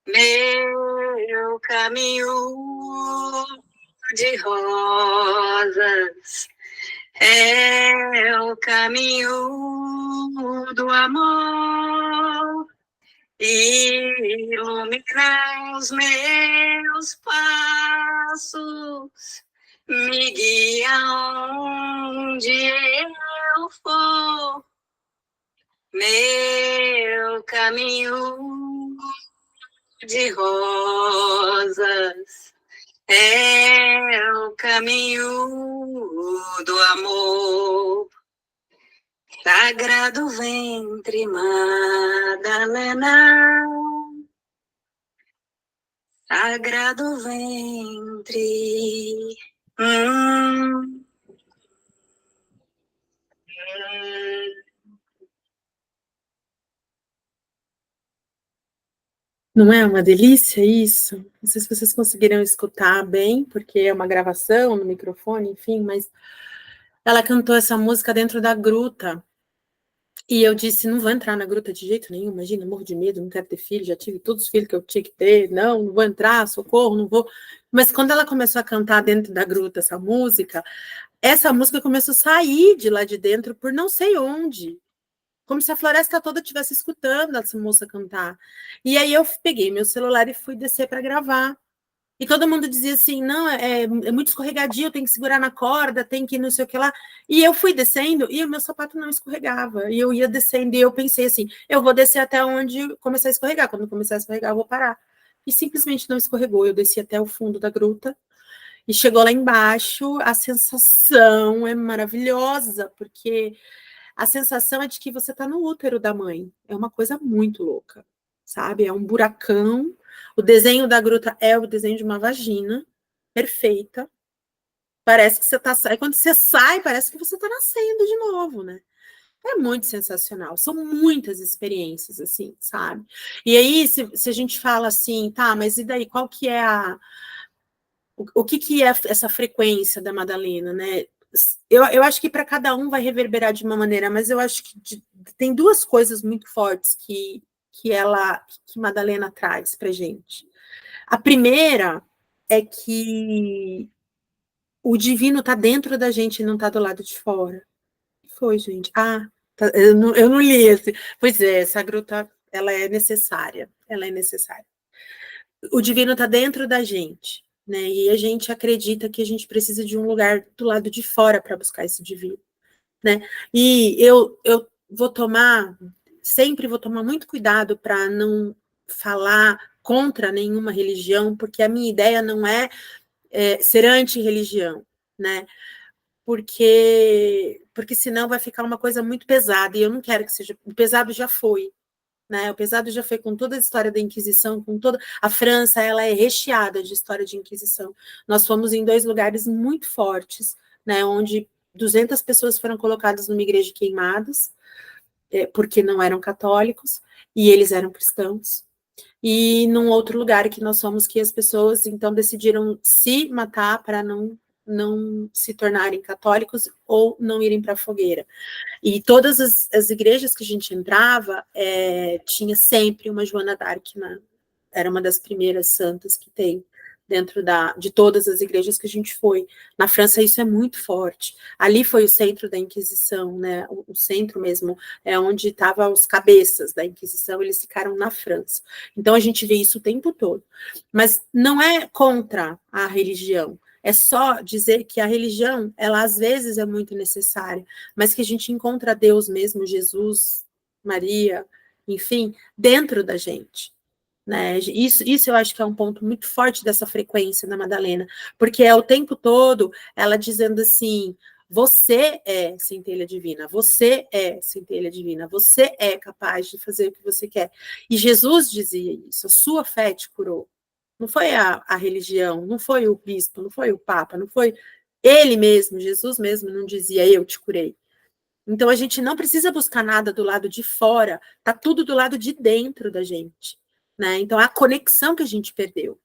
meu caminho de rosas é o caminho do amor, ilumina os meus passos, me guia onde eu for, meu caminho de rosas é o caminho do amor. Sagrado ventre, Madalena. Sagrado ventre. Não é uma delícia isso? Não sei se vocês conseguiram escutar bem, porque é uma gravação no microfone, enfim, mas ela cantou essa música dentro da gruta. E eu disse, não vou entrar na gruta de jeito nenhum, imagina, morro de medo, não quero ter filho, já tive todos os filhos que eu tinha que ter, não vou entrar, socorro, não vou. Mas quando ela começou a cantar dentro da gruta essa música começou a sair de lá de dentro por não sei onde, como se a floresta toda estivesse escutando essa moça cantar. E aí eu peguei meu celular e fui descer para gravar. E todo mundo dizia assim, não, é muito escorregadio, tem que segurar na corda, tem que não sei o que lá. E eu fui descendo e o meu sapato não escorregava. E eu ia descendo e eu pensei assim, eu vou descer até onde começar a escorregar. Quando começar a escorregar, eu vou parar. E simplesmente não escorregou. Eu desci até o fundo da gruta e chegou lá embaixo. A sensação é maravilhosa, porque a sensação é de que você está no útero da mãe. É uma coisa muito louca, sabe? É um buracão. O desenho da gruta é o desenho de uma vagina perfeita. Parece que você está... Quando você sai, parece que você está nascendo de novo, né? É muito sensacional. São muitas experiências, assim, sabe? E aí, se a gente fala assim, tá, mas e daí? Qual que é o que é essa frequência da Madalena, né? Eu acho que para cada um vai reverberar de uma maneira, mas eu acho que tem duas coisas muito fortes que Madalena traz pra gente. A primeira é que o divino está dentro da gente e não está do lado de fora. O que foi, gente? Eu não li esse. Pois é, essa gruta, ela é necessária. Ela é necessária. O divino está dentro da gente, né? E a gente acredita que a gente precisa de um lugar do lado de fora para buscar esse divino, né? E eu sempre vou tomar muito cuidado para não falar contra nenhuma religião, porque a minha ideia não é ser anti-religião, né? Porque senão vai ficar uma coisa muito pesada, e eu não quero que seja. O pesado já foi, né? O pesado já foi com toda a história da Inquisição, com toda. A França, ela é recheada de história de Inquisição. Nós fomos em 2 lugares muito fortes, né? Onde 200 pessoas foram colocadas numa igreja queimadas, porque não eram católicos, e eles eram cristãos. E num outro lugar que nós fomos, que as pessoas então decidiram se matar para não se tornarem católicos ou não irem para a fogueira. E todas as igrejas que a gente entrava, tinha sempre uma Joana d'Arc, era uma das primeiras santas que tem dentro de todas as igrejas que a gente foi. Na França isso é muito forte. Ali foi o centro da Inquisição, né? O centro mesmo, é onde estavam os cabeças da Inquisição, eles ficaram na França. Então a gente vê isso o tempo todo. Mas não é contra a religião, é só dizer que a religião, ela às vezes é muito necessária, mas que a gente encontra Deus mesmo, Jesus, Maria, enfim, dentro da gente. Né? Isso eu acho que é um ponto muito forte dessa frequência da Madalena, porque é o tempo todo ela dizendo assim: você é centelha divina, você é centelha divina, você é capaz de fazer o que você quer. E Jesus dizia isso: a sua fé te curou. Não foi a religião, não foi o bispo, não foi o papa, não foi ele mesmo, Jesus mesmo não dizia eu te curei. Então a gente não precisa buscar nada do lado de fora, tá tudo do lado de dentro da gente, né? Então a conexão que a gente perdeu.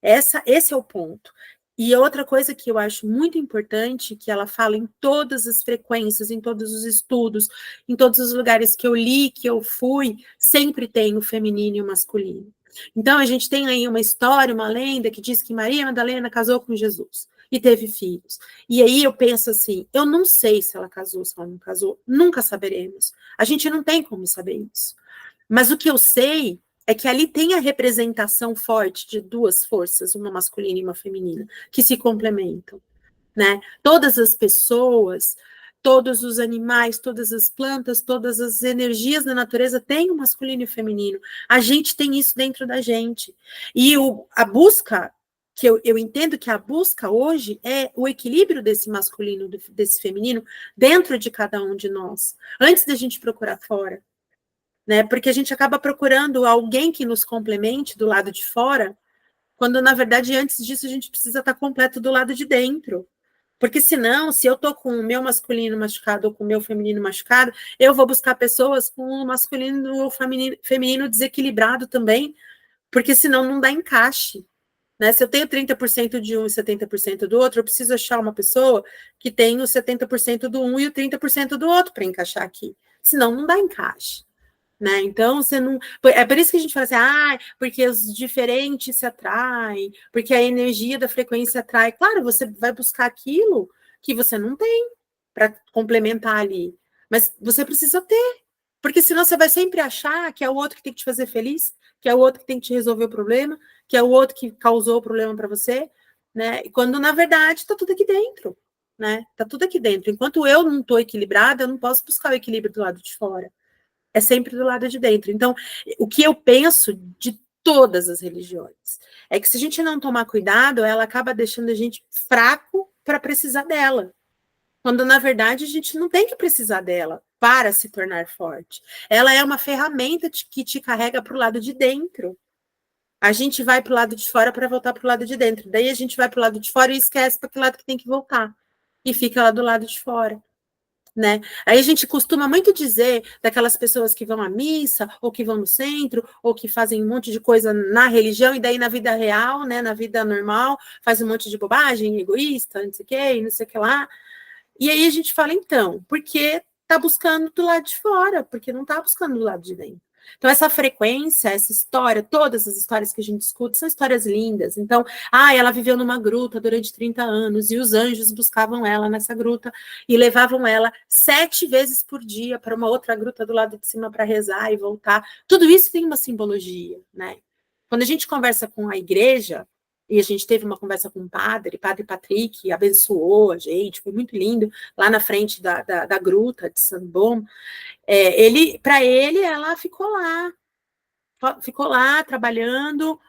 Esse é o ponto. E outra coisa que eu acho muito importante, que ela fala em todas as frequências, em todos os estudos, em todos os lugares que eu li, que eu fui, sempre tem o feminino e o masculino. Então a gente tem aí uma história, uma lenda que diz que Maria Madalena casou com Jesus e teve filhos. E aí eu penso assim, eu não sei se ela casou, se ela não casou, nunca saberemos. A gente não tem como saber isso. Mas o que eu sei é que ali tem a representação forte de 2 forças, uma masculina e uma feminina, que se complementam, né? Todas as pessoas, todos os animais, todas as plantas, todas as energias da natureza têm o masculino e o feminino. A gente tem isso dentro da gente. E a busca, que eu entendo que a busca hoje é o equilíbrio desse masculino, desse feminino, dentro de cada um de nós, antes da gente procurar fora. Né? Porque a gente acaba procurando alguém que nos complemente do lado de fora, quando, na verdade, antes disso, a gente precisa estar completo do lado de dentro. Porque senão, se eu estou com o meu masculino machucado ou com o meu feminino machucado, eu vou buscar pessoas com o masculino ou feminino desequilibrado também, porque senão não dá encaixe. Né? Se eu tenho 30% de um e 70% do outro, eu preciso achar uma pessoa que tem o 70% do um e o 30% do outro para encaixar aqui. Senão não dá encaixe. Né? Então, você não. É por isso que a gente fala assim, porque os diferentes se atraem, porque a energia da frequência atrai. Claro, você vai buscar aquilo que você não tem para complementar ali. Mas você precisa ter. Porque senão você vai sempre achar que é o outro que tem que te fazer feliz, que é o outro que tem que te resolver o problema, que é o outro que causou o problema para você, né? E quando, na verdade, está tudo aqui dentro. Né? Tá tudo aqui dentro. Enquanto eu não estou equilibrada, eu não posso buscar o equilíbrio do lado de fora. É sempre do lado de dentro. Então, o que eu penso de todas as religiões é que se a gente não tomar cuidado, ela acaba deixando a gente fraco para precisar dela. Quando, na verdade, a gente não tem que precisar dela para se tornar forte. Ela é uma ferramenta que te carrega para o lado de dentro. a gente vai para o lado de fora para voltar para o lado de dentro. Daí a gente vai para o lado de fora e esquece para que lado que tem que voltar. E fica lá do lado de fora. Né? Aí a gente costuma muito dizer daquelas pessoas que vão à missa, ou que vão no centro, ou que fazem um monte de coisa na religião, e daí na vida real, né, na vida normal, faz um monte de bobagem, egoísta, não sei o que, não sei o que lá. E aí a gente fala, então, porque tá buscando do lado de fora, porque não tá buscando do lado de dentro. Então, essa frequência, essa história, todas as histórias que a gente escuta são histórias lindas. Então, ela viveu numa gruta durante 30 anos e os anjos buscavam ela nessa gruta e levavam ela 7 vezes por dia para uma outra gruta do lado de cima para rezar e voltar. Tudo isso tem uma simbologia, né? Quando a gente conversa com a igreja, e a gente teve uma conversa com o padre Patrick, abençoou a gente, foi muito lindo, lá na frente da gruta de Saint-Baume. Para ele, ela ficou lá trabalhando,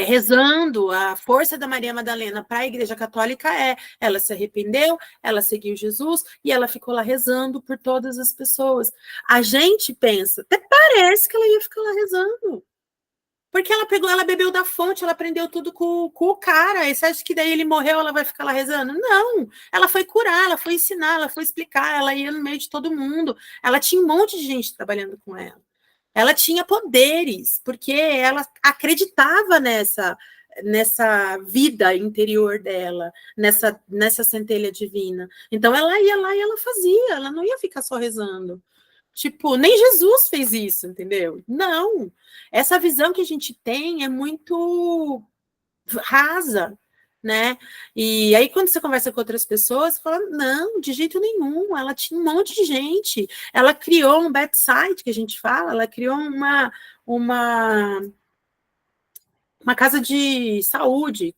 rezando. A força da Maria Madalena para a Igreja Católica ela se arrependeu, ela seguiu Jesus e ela ficou lá rezando por todas as pessoas. A gente pensa, até parece que ela ia ficar lá rezando. Porque ela bebeu da fonte, ela aprendeu tudo com o cara. E você acha que daí ele morreu, ela vai ficar lá rezando? Não, ela foi curar, ela foi ensinar, ela foi explicar, ela ia no meio de todo mundo. Ela tinha um monte de gente trabalhando com ela. Ela tinha poderes, porque ela acreditava nessa vida interior dela, nessa centelha divina. Então ela ia lá e ela fazia, ela não ia ficar só rezando. Tipo, nem Jesus fez isso, entendeu? Não. Essa visão que a gente tem é muito rasa, né? E aí, quando você conversa com outras pessoas, você fala, não, de jeito nenhum. Ela tinha um monte de gente. Ela criou um bedside, que a gente fala, ela criou uma casa de saúde,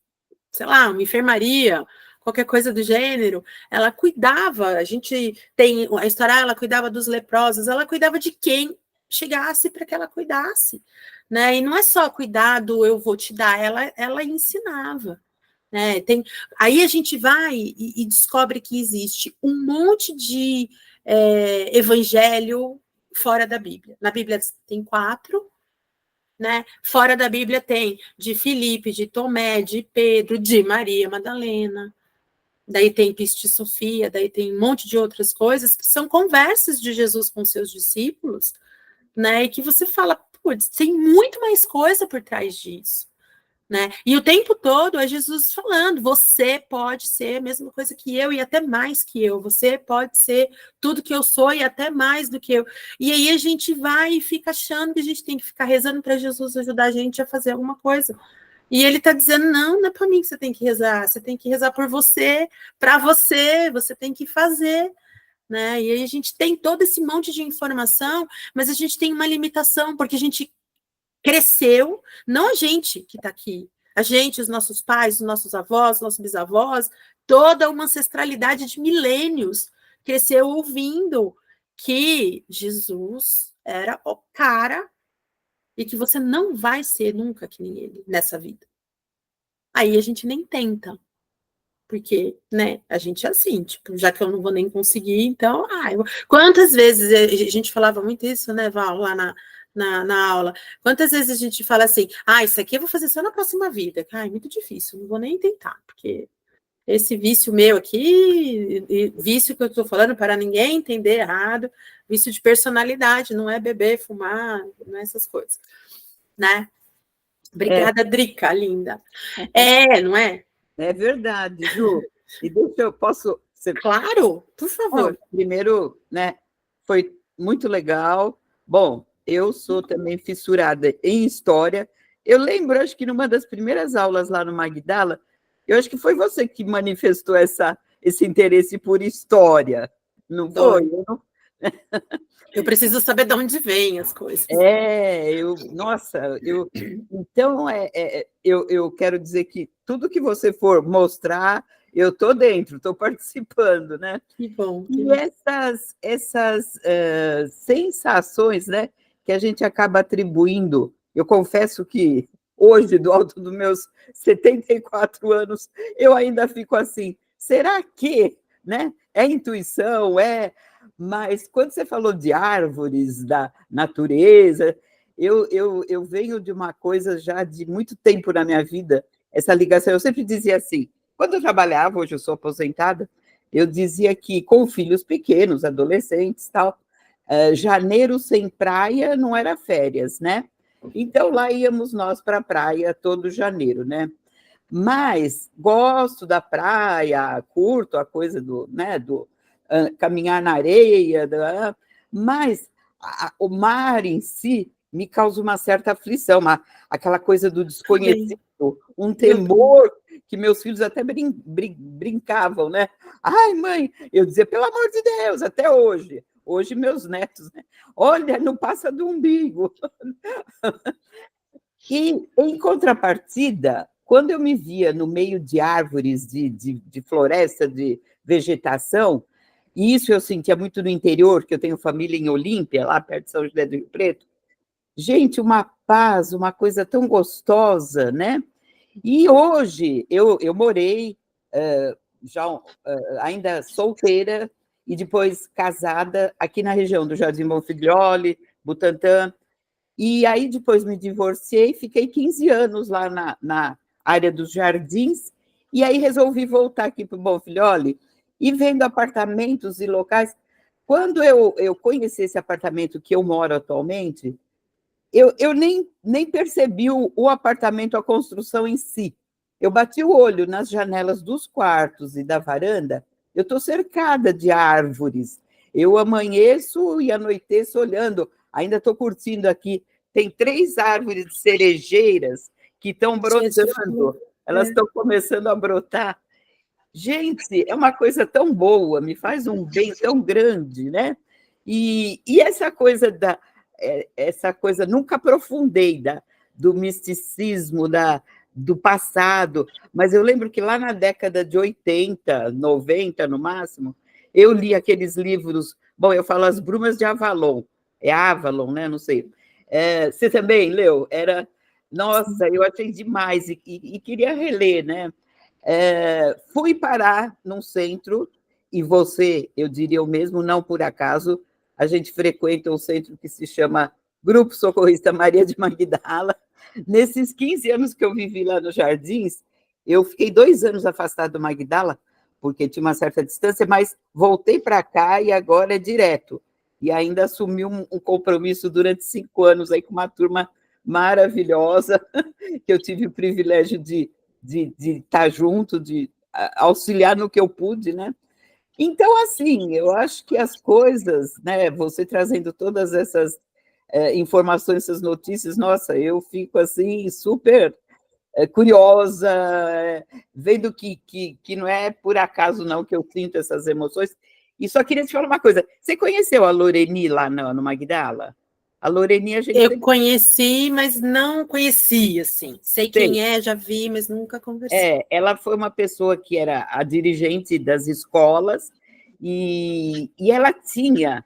sei lá, uma enfermaria, qualquer coisa do gênero. Ela cuidava, a gente tem a história, ela cuidava dos leprosos, ela cuidava de quem chegasse para que ela cuidasse, né? E não é só cuidado, eu vou te dar, ela ensinava, né? Aí a gente vai e descobre que existe um monte de evangelho fora da Bíblia. Na Bíblia tem 4, né? Fora da Bíblia tem de Filipe, de Tomé, de Pedro, de Maria Madalena. Daí tem Piste Sofia, daí tem um monte de outras coisas que são conversas de Jesus com seus discípulos, né? E que você fala, putz, tem muito mais coisa por trás disso, né? E o tempo todo é Jesus falando, você pode ser a mesma coisa que eu e até mais que eu, você pode ser tudo que eu sou e até mais do que eu. E aí a gente vai e fica achando que a gente tem que ficar rezando para Jesus ajudar a gente a fazer alguma coisa. E ele está dizendo, não é para mim que você tem que rezar, você tem que rezar por você, para você tem que fazer, né? E aí a gente tem todo esse monte de informação, mas a gente tem uma limitação, porque a gente cresceu, não a gente que está aqui, a gente, os nossos pais, os nossos avós, os nossos bisavós, toda uma ancestralidade de milênios cresceu ouvindo que Jesus era o cara e que você não vai ser nunca que nem ele nessa vida. Aí a gente nem tenta, porque, né, a gente é assim, tipo, já que eu não vou nem conseguir, então, quantas vezes a gente falava muito isso, né, Val, lá na aula, quantas vezes a gente fala assim, isso aqui eu vou fazer só na próxima vida, muito difícil, não vou nem tentar, porque esse vício meu aqui, vício que eu tô falando para ninguém entender errado, vício de personalidade, não é beber, fumar, não é essas coisas, né? Obrigada, Drica, linda. Não é? É verdade, Ju. E posso... Claro, por favor. Primeiro, né, foi muito legal. Bom, eu sou também fissurada em história. Eu lembro, acho que numa das primeiras aulas lá no Magdala, eu acho que foi você que manifestou esse interesse por história, não foi? Eu preciso saber de onde vêm as coisas. Então, eu quero dizer que tudo que você for mostrar, eu estou dentro, estou participando, né? Que bom. E essas sensações, né, que a gente acaba atribuindo, eu confesso que hoje, do alto dos meus 74 anos, eu ainda fico assim, será que, né, é intuição, Mas quando você falou de árvores, da natureza, eu venho de uma coisa já de muito tempo na minha vida, essa ligação. Eu sempre dizia assim, quando eu trabalhava, hoje eu sou aposentada, eu dizia que com filhos pequenos, adolescentes, tal, janeiro sem praia não era férias, né? Então lá íamos nós para a praia todo janeiro, né? Mas gosto da praia, curto a coisa do, né, do caminhar na areia, mas o mar em si me causa uma certa aflição, aquela coisa do desconhecido, um temor que meus filhos até brincavam, né? Ai, mãe, eu dizia, pelo amor de Deus, até hoje. Hoje, meus netos, né? Olha, não passa do umbigo. E, em contrapartida, quando eu me via no meio de árvores, de floresta, de vegetação, e isso eu sentia muito no interior, que eu tenho família em Olímpia, lá perto de São José do Rio Preto, gente, uma paz, uma coisa tão gostosa, né? E hoje eu morei, ainda solteira, e depois casada, aqui na região do Jardim Bonfiglioli, Butantã, e aí depois me divorciei, fiquei 15 anos lá na área dos jardins, e aí resolvi voltar aqui para o Bonfiglioli, e vendo apartamentos e locais. Quando eu conheci esse apartamento que eu moro atualmente, eu nem percebi o apartamento, a construção em si. Eu bati o olho nas janelas dos quartos e da varanda, eu estou cercada de árvores. Eu amanheço e anoiteço olhando, ainda estou curtindo aqui. Tem 3 árvores de cerejeiras que estão brotando, elas estão começando a brotar. Gente, é uma coisa tão boa, me faz um bem tão grande, né? E essa coisa, nunca aprofundei do misticismo, do passado, mas eu lembro que lá na década de 80, 90 no máximo, eu li aqueles livros, bom, eu falo As Brumas de Avalon, é Avalon, né? Não sei. Você também leu? Nossa, eu achei demais e queria reler, né? Fui parar num centro, e você, eu diria o mesmo, não por acaso, a gente frequenta um centro que se chama Grupo Socorrista Maria de Magdala. Nesses 15 anos que eu vivi lá nos Jardins, eu fiquei 2 anos afastada do Magdala, porque tinha uma certa distância, mas voltei para cá e agora é direto. E ainda assumi um compromisso durante 5 anos aí com uma turma maravilhosa, que eu tive o privilégio de estar junto, de auxiliar no que eu pude, né? Então, assim, eu acho que as coisas, né, você trazendo todas essas informações, essas notícias, nossa, eu fico, assim, super curiosa, vendo que não é por acaso, não, que eu sinto essas emoções. E só queria te falar uma coisa, você conheceu a Loreni lá no Magdala? A Loreni a gente... Eu conheci, mas não conhecia, assim. Sei quem é, já vi, mas nunca conversei. Ela foi uma pessoa que era a dirigente das escolas e ela tinha...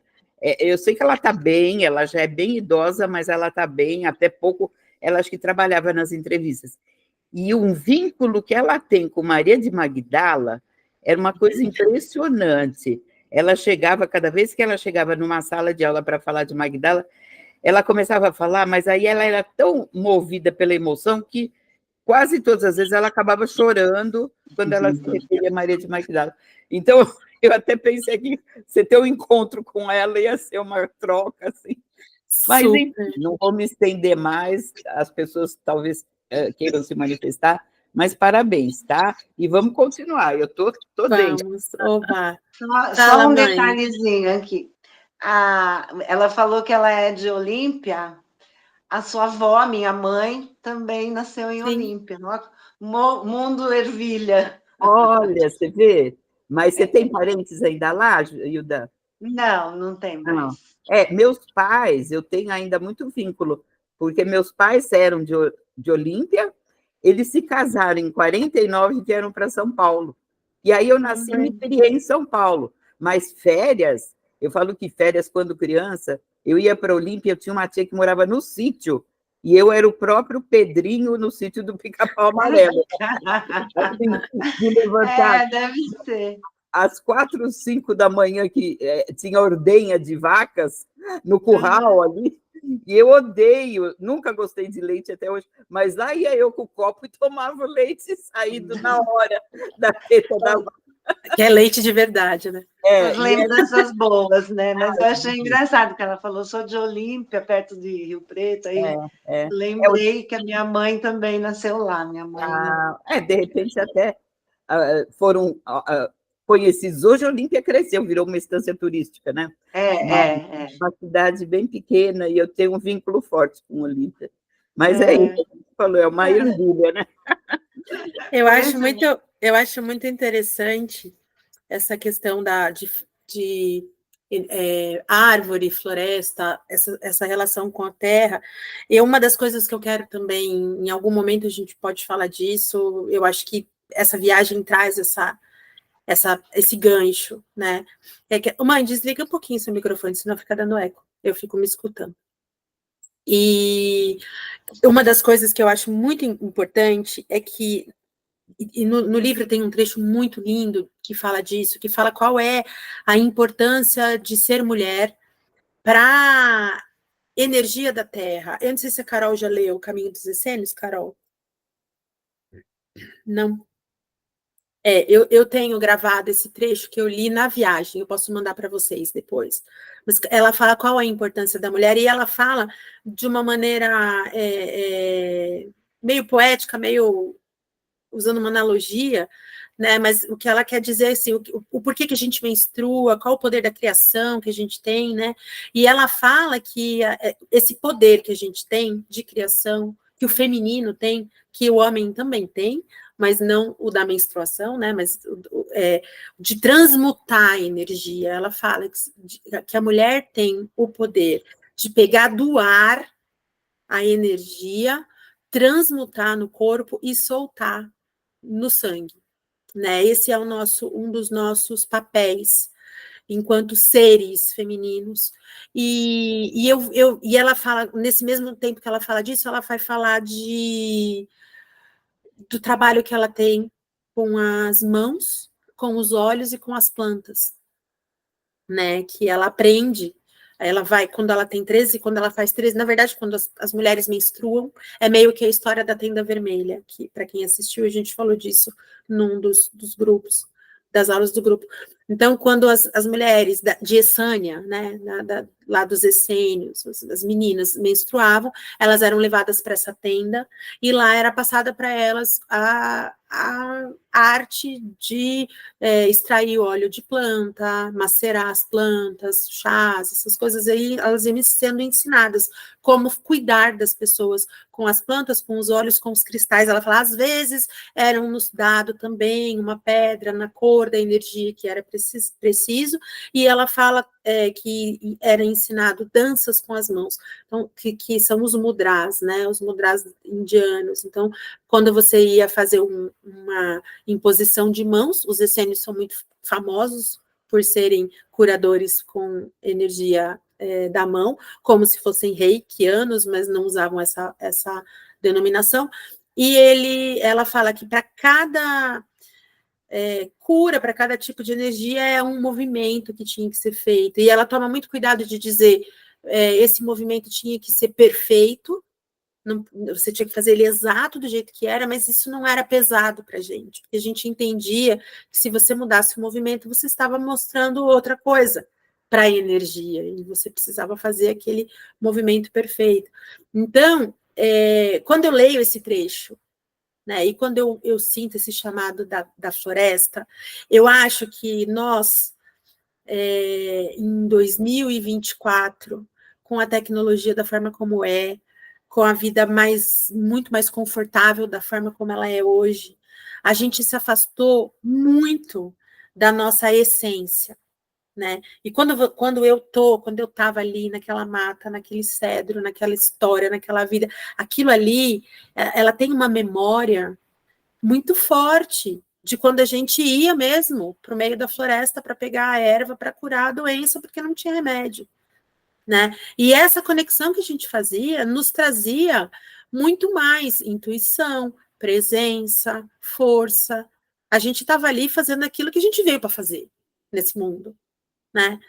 eu sei que ela está bem, ela já é bem idosa, mas ela está bem, até pouco, ela acho que trabalhava nas entrevistas. E um vínculo que ela tem com Maria de Magdala era uma coisa impressionante. Ela chegava, cada vez que ela chegava numa sala de aula para falar de Magdala, ela começava a falar, mas aí ela era tão movida pela emoção que quase todas as vezes ela acabava chorando quando ela se referia a Maria de Magdala. Então, eu até pensei que você ter um encontro com ela ia ser uma troca, assim. Mas, enfim, não vou me estender mais, as pessoas talvez queiram se manifestar, mas parabéns, tá? E vamos continuar, eu estou dentro. Vamos, oba. Só um detalhezinho aqui. Ela falou que ela é de Olímpia, a sua avó, minha mãe, também nasceu em Olímpia, mundo ervilha. Olha, você vê? Mas você tem parentes ainda lá, Hilda? Não tem mais. Meus pais, eu tenho ainda muito vínculo, porque meus pais eram de Olímpia, eles se casaram em 49 e vieram para São Paulo. E aí eu nasci e me criei em São Paulo. Mas férias, eu falo que férias, quando criança, eu ia para Olímpia, eu tinha uma tia que morava no sítio, e eu era o próprio Pedrinho no sítio do Pica-Pau Amarelo. Assim, de levantar deve ser. às 4, 5 da manhã, que tinha ordenha de vacas no curral ali, E eu odeio, nunca gostei de leite até hoje, mas lá ia eu com o copo e tomava o leite saído na hora da teta da vaca. Que é leite de verdade, né? As lembranças boas, né? Mas eu achei engraçado que ela falou, sou de Olímpia, perto de Rio Preto, aí lembrei que a minha mãe também nasceu lá, minha mãe. De repente até foram conhecidos. Hoje a Olímpia cresceu, virou uma estância turística, né? Uma cidade bem pequena, e eu tenho um vínculo forte com Olímpia. Mas isso, a gente falou, é uma ervilha, né? Eu acho muito interessante essa questão de árvore, floresta, essa relação com a terra. E uma das coisas que eu quero também, em algum momento a gente pode falar disso, eu acho que essa viagem traz esse gancho, né? Mãe, desliga um pouquinho seu microfone, senão fica dando eco. Eu fico me escutando. E uma das coisas que eu acho muito importante é que no livro tem um trecho muito lindo que fala disso, que fala qual é a importância de ser mulher para a energia da Terra. Eu não sei se a Carol já leu O Caminho dos Essênios, Carol. Não. Eu tenho gravado esse trecho que eu li na viagem, eu posso mandar para vocês depois. Mas ela fala qual é a importância da mulher, e ela fala de uma maneira meio poética, meio usando uma analogia, né? Mas o que ela quer dizer é assim, o porquê que a gente menstrua, qual o poder da criação que a gente tem, né? E ela fala que esse poder que a gente tem de criação, que o feminino tem, que o homem também tem, mas não o da menstruação, né? Mas de transmutar a energia. Ela fala que a mulher tem o poder de pegar do ar a energia, transmutar no corpo e soltar no sangue, né? Esse é um dos nossos papéis enquanto seres femininos. E ela fala, nesse mesmo tempo que ela fala disso, ela vai falar do trabalho que ela tem com as mãos, com os olhos e com as plantas, né? Que ela aprende. Ela vai, quando ela tem 13, quando ela faz 13, na verdade, quando as mulheres menstruam, é meio que a história da tenda vermelha, que para quem assistiu, a gente falou disso num dos grupos, das aulas do grupo. Então, quando as mulheres de Essânia, né, lá dos essênios, as meninas menstruavam, elas eram levadas para essa tenda, e lá era passada para elas a arte de extrair óleo de planta, macerar as plantas, chás, essas coisas aí, elas iam sendo ensinadas como cuidar das pessoas com as plantas, com os óleos, com os cristais. Ela fala, às vezes eram nos dado também uma pedra na cor da energia que era preciso, e ela fala que era ensinado danças com as mãos, então, que são os mudras, né, os mudras indianos. Então, quando você ia fazer uma imposição de mãos, os essênios são muito famosos por serem curadores com energia da mão, como se fossem reikianos, mas não usavam essa denominação. E ela fala que para cada cura, para cada tipo de energia, é um movimento que tinha que ser feito. E ela toma muito cuidado de dizer esse movimento tinha que ser perfeito, não, você tinha que fazer ele exato do jeito que era, mas isso não era pesado para a gente, porque a gente entendia que se você mudasse o movimento, você estava mostrando outra coisa para a energia, e você precisava fazer aquele movimento perfeito. Então, quando eu leio esse trecho, né, e quando eu sinto esse chamado da floresta, eu acho que nós, em 2024, com a tecnologia da forma como com a vida muito mais confortável da forma como ela é hoje, a gente se afastou muito da nossa essência, né? E quando eu estava ali naquela mata, naquele cedro, naquela história, naquela vida, aquilo ali, ela tem uma memória muito forte de quando a gente ia mesmo para o meio da floresta para pegar a erva para curar a doença, porque não tinha remédio, né? E essa conexão que a gente fazia nos trazia muito mais intuição, presença, força. A gente estava ali fazendo aquilo que a gente veio para fazer nesse mundo, né?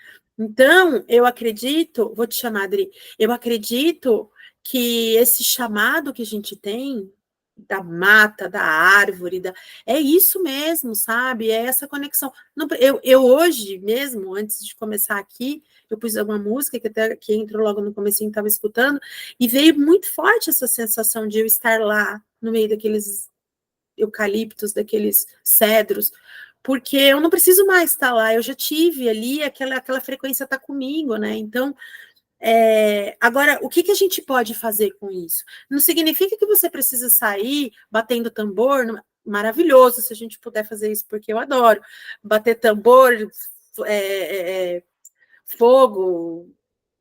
Então, eu acredito, vou te chamar, Adri, eu acredito que esse chamado que a gente tem da mata, da árvore, é isso mesmo, sabe? É essa conexão. Eu hoje mesmo, antes de começar aqui, eu pus uma música que entrou logo no comecinho, estava escutando, e veio muito forte essa sensação de eu estar lá, no meio daqueles eucaliptos, daqueles cedros, porque eu não preciso mais estar lá, eu já tive ali, aquela frequência está comigo, né? Então, agora, o que a gente pode fazer com isso? Não significa que você precisa sair batendo tambor, maravilhoso se a gente puder fazer isso, porque eu adoro bater tambor, fogo,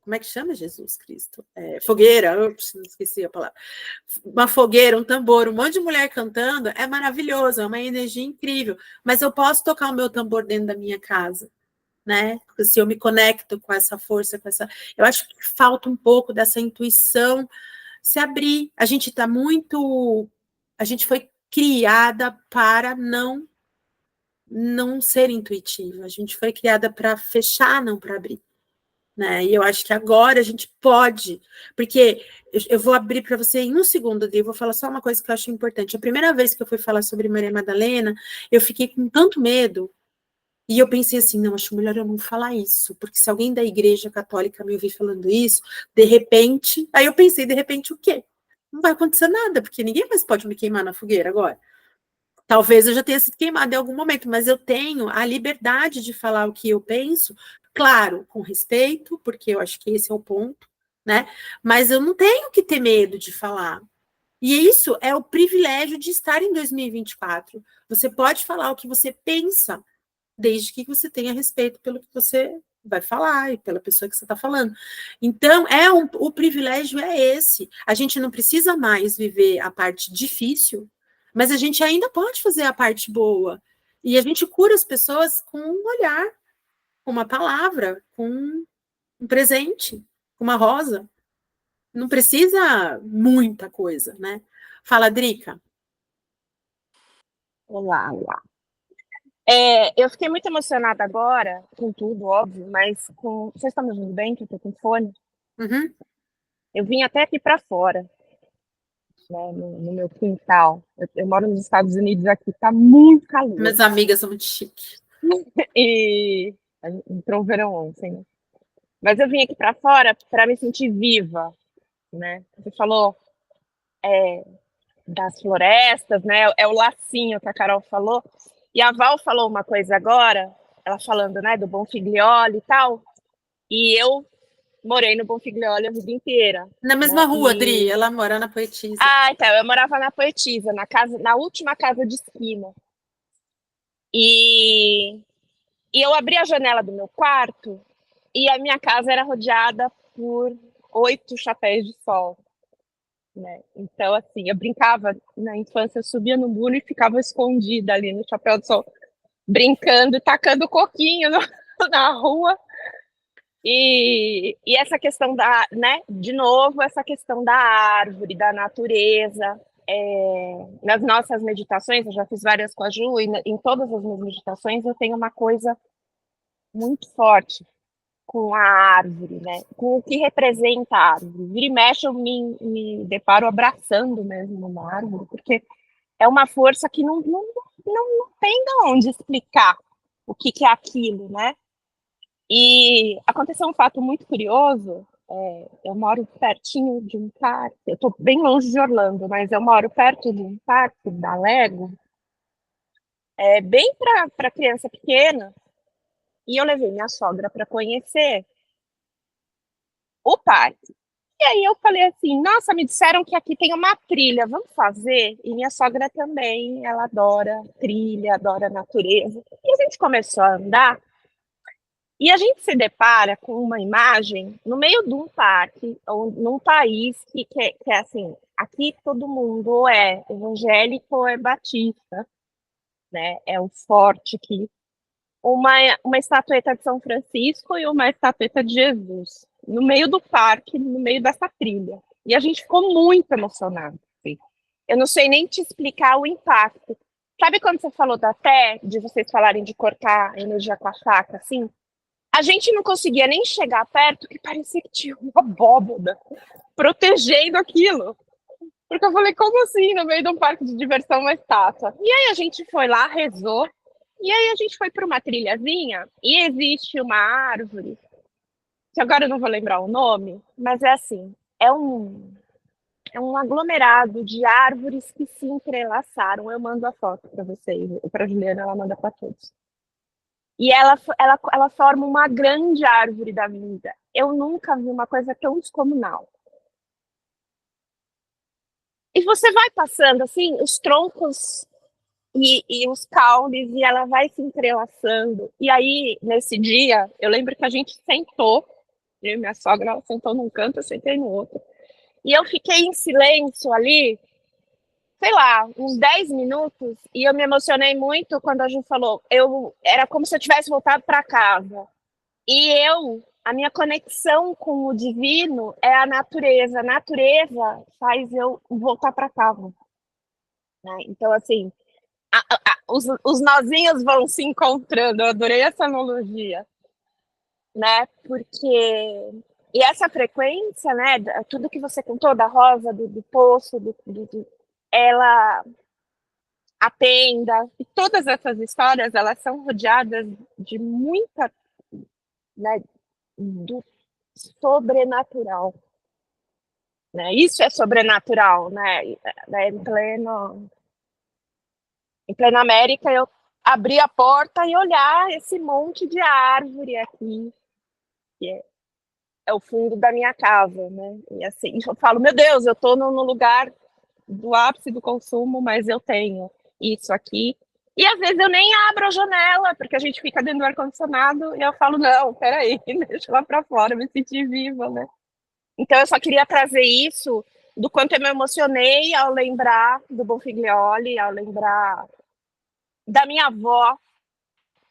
como é que chama, Jesus Cristo? Fogueira, ups, não esqueci a palavra. Uma fogueira, um tambor, um monte de mulher cantando, é maravilhoso, é uma energia incrível, mas eu posso tocar o meu tambor dentro da minha casa, né? Se eu me conecto com essa força, eu acho que falta um pouco dessa intuição se abrir. A gente foi criada para não ser intuitiva. A gente foi criada para fechar, não para abrir, né? E eu acho que agora a gente pode, porque eu vou abrir para você em um segundo, eu vou falar só uma coisa que eu acho importante. A primeira vez que eu fui falar sobre Maria Madalena, eu fiquei com tanto medo. E eu pensei assim, não, acho melhor eu não falar isso, porque se alguém da igreja católica me ouvir falando isso, de repente... Aí eu pensei, de repente, o quê? Não vai acontecer nada, porque ninguém mais pode me queimar na fogueira agora. Talvez eu já tenha sido queimada em algum momento, mas eu tenho a liberdade de falar o que eu penso, claro, com respeito, porque eu acho que esse é o ponto, né? Mas eu não tenho que ter medo de falar. E isso é o privilégio de estar em 2024. Você pode falar o que você pensa, desde que você tenha respeito pelo que você vai falar e pela pessoa que você está falando. Então, o privilégio é esse. A gente não precisa mais viver a parte difícil, mas a gente ainda pode fazer a parte boa. E a gente cura as pessoas com um olhar, com uma palavra, com um presente, com uma rosa. Não precisa muita coisa, né? Fala, Drica. Olá. Eu fiquei muito emocionada agora, com tudo, óbvio, mas com... Vocês estão me ouvindo bem, que eu tô com fone? Uhum. Eu vim até aqui para fora, né, no meu quintal. Eu moro nos Estados Unidos aqui, tá muito calor. Minhas amigas são muito chiques. E entrou o verão ontem, né? Mas eu vim aqui para fora para me sentir viva, né? Você falou das florestas, né? É o lacinho que a Carol falou. E a Val falou uma coisa agora, ela falando, né, do Bonfiglioli e tal. E eu morei no Bonfiglioli a vida inteira. Na mesma rua, Dri, ela mora na Poetisa. Ah, então, eu morava na Poetisa, na última casa de esquina. E eu abri a janela do meu quarto e a minha casa era rodeada por 8 chapéus de sol, né? Então, assim, eu brincava na infância, eu subia no muro e ficava escondida ali no chapéu de sol, brincando, tacando coquinho na rua. E essa questão né, de novo, essa questão da árvore, da natureza. Nas nossas meditações, eu já fiz várias com a Ju, e em todas as minhas meditações eu tenho uma coisa muito forte com a árvore, né? Com o que representa a árvore. Vira e mexe, eu me deparo abraçando mesmo uma árvore, porque é uma força que não tem de onde explicar o que é aquilo, né? E aconteceu um fato muito curioso. Eu moro pertinho de um parque, eu estou bem longe de Orlando, mas eu moro perto de um parque da Lego, bem para criança pequena, e eu levei minha sogra para conhecer o parque. E aí eu falei assim, nossa, me disseram que aqui tem uma trilha, vamos fazer? E minha sogra também, ela adora trilha, adora natureza. E a gente começou a andar, e a gente se depara com uma imagem no meio de um parque, ou num país que é assim, aqui todo mundo é evangélico ou é batista, né? É o forte aqui. Uma estatueta de São Francisco e uma estatueta de Jesus, no meio do parque, no meio dessa trilha. E a gente ficou muito emocionado. Assim. Eu não sei nem te explicar o impacto. Sabe quando você falou da fé, de vocês falarem de cortar a energia com a faca, assim? A gente não conseguia nem chegar perto, que parecia que tinha uma abóboda protegendo aquilo. Porque eu falei, como assim, no meio de um parque de diversão, uma estátua? E aí a gente foi lá, rezou, e aí a gente foi para uma trilhazinha, e existe uma árvore, que agora eu não vou lembrar o nome, mas é assim, é um aglomerado de árvores que se entrelaçaram. Eu mando a foto para vocês, para a Juliana, ela manda para todos. E ela forma uma grande árvore da vida. Eu nunca vi uma coisa tão descomunal. E você vai passando, assim, os troncos e os caules, e ela vai se entrelaçando. E aí, nesse dia, eu lembro que a gente sentou, eu e minha sogra, ela sentou num canto, eu sentei no outro. E eu fiquei em silêncio ali, sei lá, uns 10 minutos, e eu me emocionei muito quando a gente falou. Era como se eu tivesse voltado para casa. E a minha conexão com o divino é a natureza. A natureza faz eu voltar para casa. Né? Então, assim, os nozinhos vão se encontrando. Eu adorei essa analogia. Né? Porque... E essa frequência, né? Tudo que você contou da rosa, do poço, ela... A tenda, e todas essas histórias, elas são rodeadas de muita... Né, do sobrenatural, né? Isso é sobrenatural, né? Em plena América, eu abrir a porta e olhar esse monte de árvore aqui, que é o fundo da minha casa, né? E assim, eu falo, meu Deus, eu estou no lugar do ápice do consumo, mas eu tenho isso aqui. E às vezes eu nem abro a janela, porque a gente fica dentro do ar-condicionado, e eu falo, não, peraí, deixa lá para fora, me sentir viva, né? Então eu só queria trazer isso, do quanto eu me emocionei ao lembrar do Bonfiglioli, ao lembrar da minha avó,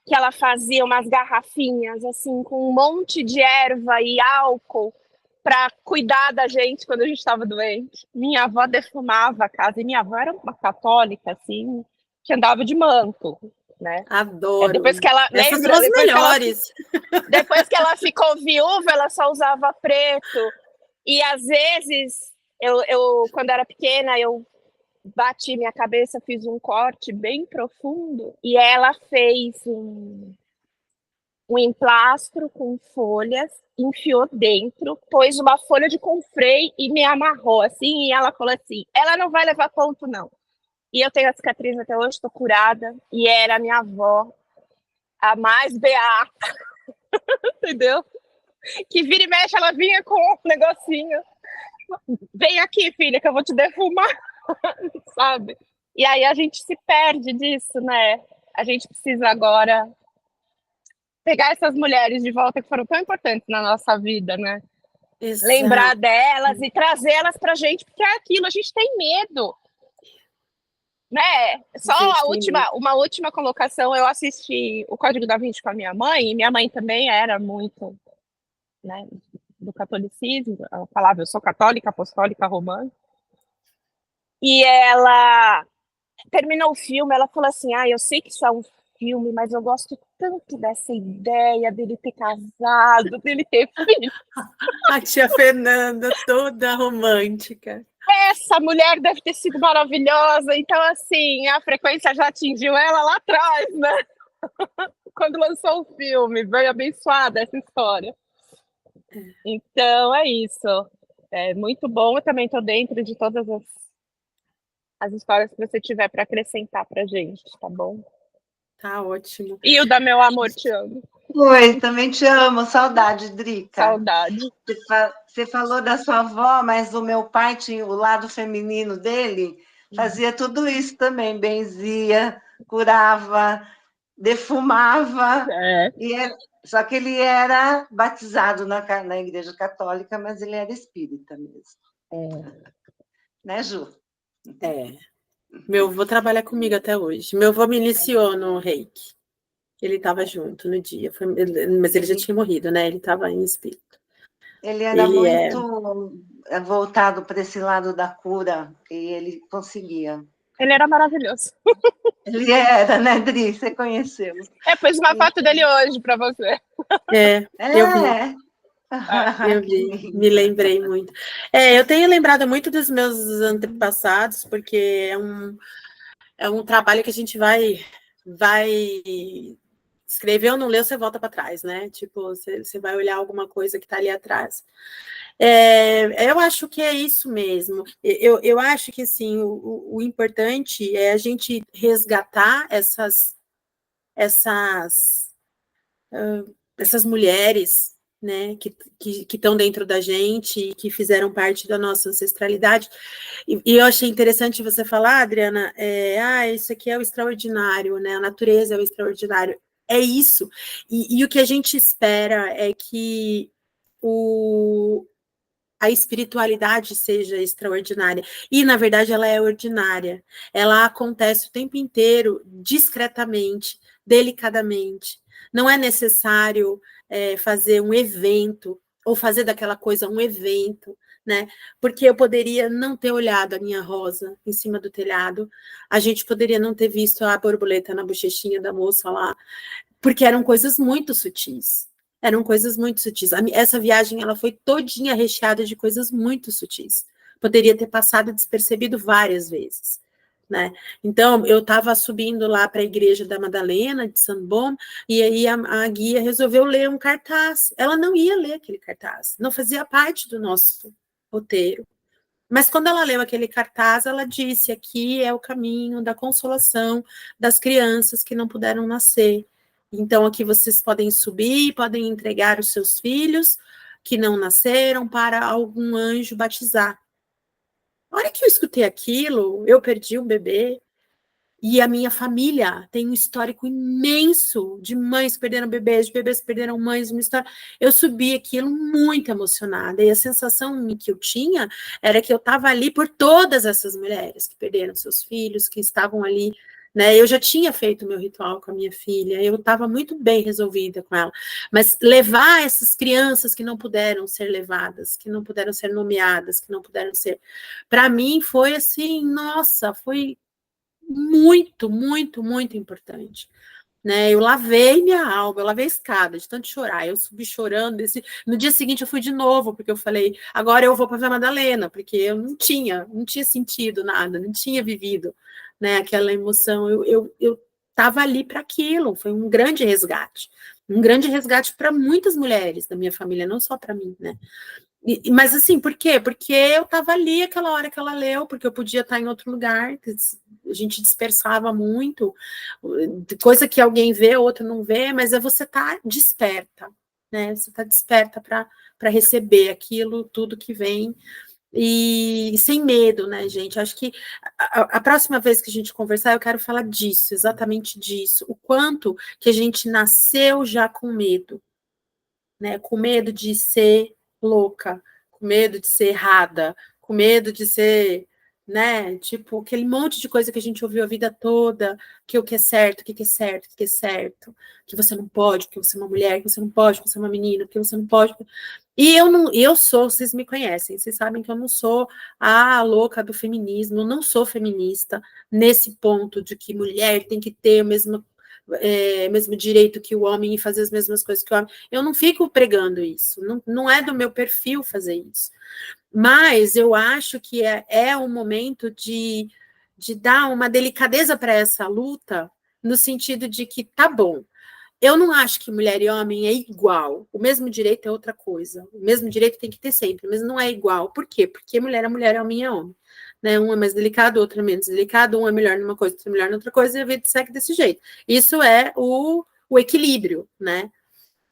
que ela fazia umas garrafinhas, assim, com um monte de erva e álcool, para cuidar da gente quando a gente estava doente. Minha avó defumava a casa, e minha avó era uma católica, assim, que andava de manto, né? Adoro. Depois que ela, essas são as melhores. Depois que ela ficou viúva, ela só usava preto. E às vezes, eu quando era pequena, eu bati minha cabeça, fiz um corte bem profundo, e ela fez um emplastro com folhas, enfiou dentro, pôs uma folha de confrei e me amarrou assim, e ela falou assim, ela não vai levar ponto não. E eu tenho a cicatriz até hoje, estou curada, e era a minha avó, a mais beata, entendeu? Que vira e mexe, ela vinha com um negocinho, vem aqui, filha, que eu vou te defumar, sabe? E aí a gente se perde disso, né? A gente precisa agora pegar essas mulheres de volta que foram tão importantes na nossa vida, né? Exato. Lembrar delas e trazer elas pra gente, porque é aquilo, a gente tem medo. Né? Só uma última colocação, eu assisti o Código da Vinci com a minha mãe, e minha mãe também era muito, né, do catolicismo, ela falava, eu sou católica, apostólica, romana, e ela terminou o filme, ela falou assim, eu sei que isso é um filme, mas eu gosto tanto dessa ideia dele ter casado, dele ter filho. A tia Fernanda, toda romântica. Essa mulher deve ter sido maravilhosa, então assim, a frequência já atingiu ela lá atrás, né? Quando lançou o filme, veio abençoada essa história. Então é isso, é muito bom, eu também estou dentro de todas as histórias que você tiver para acrescentar pra gente, tá bom? Tá ótimo. E o da meu amor, te amo. Oi, também te amo, saudade, Drica. Saudade. Você falou da sua avó, mas o meu pai tinha o lado feminino dele, fazia tudo isso também, benzia, curava, defumava, só que ele era batizado na Igreja Católica, mas ele era espírita mesmo. Né, Ju? Meu avô trabalha comigo até hoje. Meu avô me iniciou no reiki. Ele estava junto no dia, mas ele já tinha morrido, né? Ele estava em espírito. Ele era muito voltado para esse lado da cura, e ele conseguia. Ele era maravilhoso. Ele era, né, Dri? Você conheceu. Pus uma foto dele hoje para você. Eu vi. É. Eu vi, me lembrei muito. Eu tenho lembrado muito dos meus antepassados, porque é um trabalho que a gente vai escrever ou não leu, você volta para trás, né? Tipo, você vai olhar alguma coisa que está ali atrás. Eu acho que é isso mesmo. Eu acho que, assim, o importante é a gente resgatar essas mulheres, né, que estão dentro da gente, que fizeram parte da nossa ancestralidade. E eu achei interessante você falar, Adriana, isso aqui é o extraordinário, né, a natureza é o extraordinário. É isso. E o que a gente espera é que a espiritualidade seja extraordinária. E, na verdade, ela é ordinária. Ela acontece o tempo inteiro, discretamente, delicadamente. Não é necessário fazer um evento, ou fazer daquela coisa um evento, né? Porque eu poderia não ter olhado a minha rosa em cima do telhado, a gente poderia não ter visto a borboleta na bochechinha da moça lá, porque eram coisas muito sutis. Eram coisas muito sutis. Essa viagem, ela foi todinha recheada de coisas muito sutis. Poderia ter passado despercebido várias vezes, né? Então, eu estava subindo lá para a igreja da Madalena, de San Bom, e aí a guia resolveu ler um cartaz. Ela não ia ler aquele cartaz, não fazia parte do nosso roteiro. Mas quando ela leu aquele cartaz, ela disse: aqui é o caminho da consolação das crianças que não puderam nascer. Então, aqui vocês podem subir, podem entregar os seus filhos que não nasceram para algum anjo batizar. A hora que eu escutei aquilo, eu perdi um bebê, e a minha família tem um histórico imenso de mães que perderam bebês, de bebês que perderam mães, uma história. Eu subi aquilo muito emocionada, e a sensação que eu tinha era que eu estava ali por todas essas mulheres que perderam seus filhos, que estavam ali, né? Eu já tinha feito o meu ritual com a minha filha, eu estava muito bem resolvida com ela, mas levar essas crianças que não puderam ser levadas, que não puderam ser nomeadas, que não puderam ser, para mim foi assim, nossa, foi muito, muito, muito importante, né? Eu lavei minha alma, eu lavei a escada de tanto chorar, eu subi chorando. No dia seguinte eu fui de novo, porque eu falei, agora eu vou para a Madalena, porque eu não tinha sentido nada, não tinha vivido, né, aquela emoção. Eu estava ali para aquilo, foi um grande resgate para muitas mulheres da minha família, não só para mim, né? Mas assim, por quê? Porque eu estava ali aquela hora que ela leu, porque eu podia estar em outro lugar, a gente dispersava muito, coisa que alguém vê, outro não vê, mas é você estar desperta, né? Você está desperta para receber aquilo, tudo que vem, e sem medo, né, gente? Acho que a próxima vez que a gente conversar, eu quero falar disso, exatamente disso, o quanto que a gente nasceu já com medo, né? Com medo de ser louca, com medo de ser errada, com medo de ser, né? Tipo, aquele monte de coisa que a gente ouviu a vida toda, que o que é certo, o que é certo, o que é certo, que você não pode, que você é uma mulher, que você não pode, que você é uma menina, que você não pode. E eu sou, vocês me conhecem, vocês sabem que eu não sou a louca do feminismo, eu não sou feminista nesse ponto de que mulher tem que ter o mesmo direito que o homem e fazer as mesmas coisas que o homem. Eu não fico pregando isso, não é do meu perfil fazer isso. Mas eu acho que é um momento de dar uma delicadeza para essa luta, no sentido de que, tá bom, eu não acho que mulher e homem é igual. O mesmo direito é outra coisa. O mesmo direito tem que ter sempre, mas não é igual. Por quê? Porque mulher é mulher, homem é homem. Né? Um é mais delicado, outro é menos delicado, um é melhor numa coisa, outro é melhor noutra coisa, e a vida segue desse jeito. Isso é o equilíbrio, né?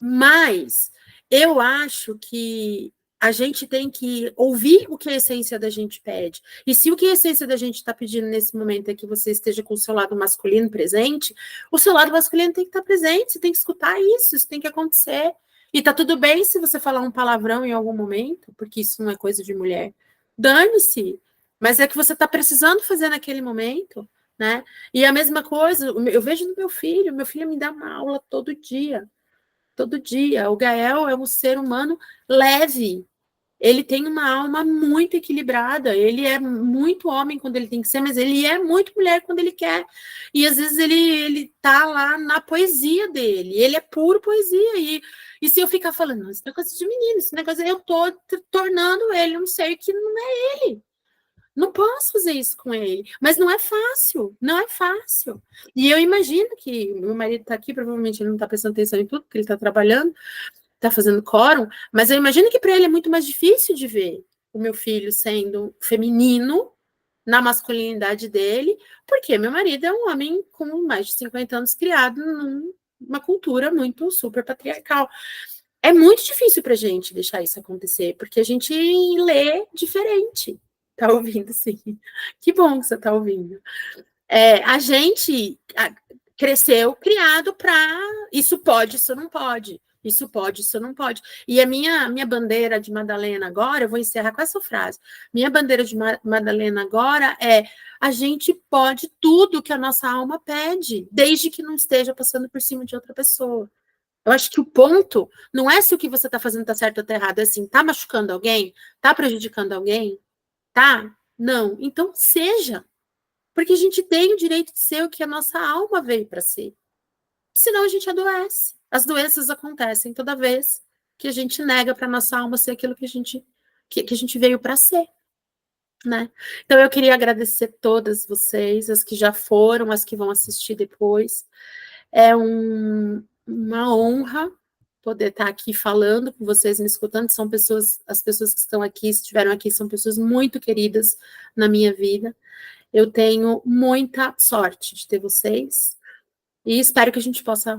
Mas eu acho que a gente tem que ouvir o que a essência da gente pede. E se o que a essência da gente está pedindo nesse momento é que você esteja com o seu lado masculino presente, o seu lado masculino tem que estar presente, você tem que escutar isso tem que acontecer. E tá tudo bem se você falar um palavrão em algum momento, porque isso não é coisa de mulher. Dane-se. Mas é que você está precisando fazer naquele momento, né? E a mesma coisa, eu vejo no meu filho me dá uma aula todo dia. Todo dia. O Gael é um ser humano leve, ele tem uma alma muito equilibrada, ele é muito homem quando ele tem que ser, mas ele é muito mulher quando ele quer. E às vezes ele tá lá na poesia dele, ele é puro poesia. E se eu ficar falando, não, isso é coisa de menino, esse negócio, eu tô tornando ele um ser que não é ele. Não posso fazer isso com ele. Mas não é fácil, não é fácil. E eu imagino que meu marido está aqui, provavelmente ele não está prestando atenção em tudo, porque ele está trabalhando, está fazendo quórum, mas eu imagino que para ele é muito mais difícil de ver o meu filho sendo feminino na masculinidade dele, porque meu marido é um homem com mais de 50 anos criado numa cultura muito super patriarcal. É muito difícil para a gente deixar isso acontecer, porque a gente lê diferente. Tá ouvindo, sim. Que bom que você tá ouvindo. A gente cresceu criado para isso pode, isso não pode. Isso pode, isso não pode. E a minha bandeira de Madalena agora, eu vou encerrar com essa frase. Minha bandeira de Madalena agora é: a gente pode tudo que a nossa alma pede, desde que não esteja passando por cima de outra pessoa. Eu acho que o ponto não é se o que você está fazendo está certo ou está errado, é assim, tá machucando alguém? Tá prejudicando alguém? Tá? Não. Então, seja. Porque a gente tem o direito de ser o que a nossa alma veio para ser. Senão a gente adoece. As doenças acontecem toda vez que a gente nega para nossa alma ser aquilo que a gente veio para ser. Né? Então, eu queria agradecer todas vocês, as que já foram, as que vão assistir depois. É uma honra poder estar aqui falando com vocês, me escutando. São pessoas, as pessoas que estão aqui, estiveram aqui, são pessoas muito queridas na minha vida. Eu tenho muita sorte de ter vocês e espero que a gente possa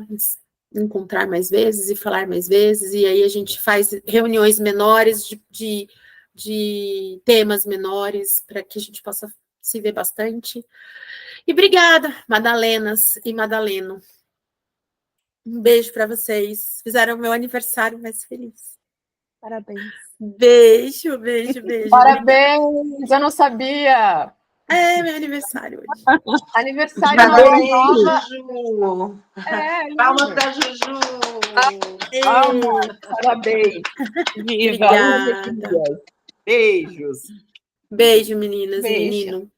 encontrar mais vezes e falar mais vezes, e aí a gente faz reuniões menores de temas menores para que a gente possa se ver bastante. E obrigada, Madalenas e Madaleno. Um beijo para vocês. Fizeram o meu aniversário mais feliz. Parabéns. Beijo, beijo, beijo. Parabéns! Eu não sabia. É meu aniversário hoje. Aniversário Parabéns, nova. Juju. É, Palmas para Juju. Parabéns. Viva! Obrigada. Beijos. Beijo, meninas e Beijo. menino.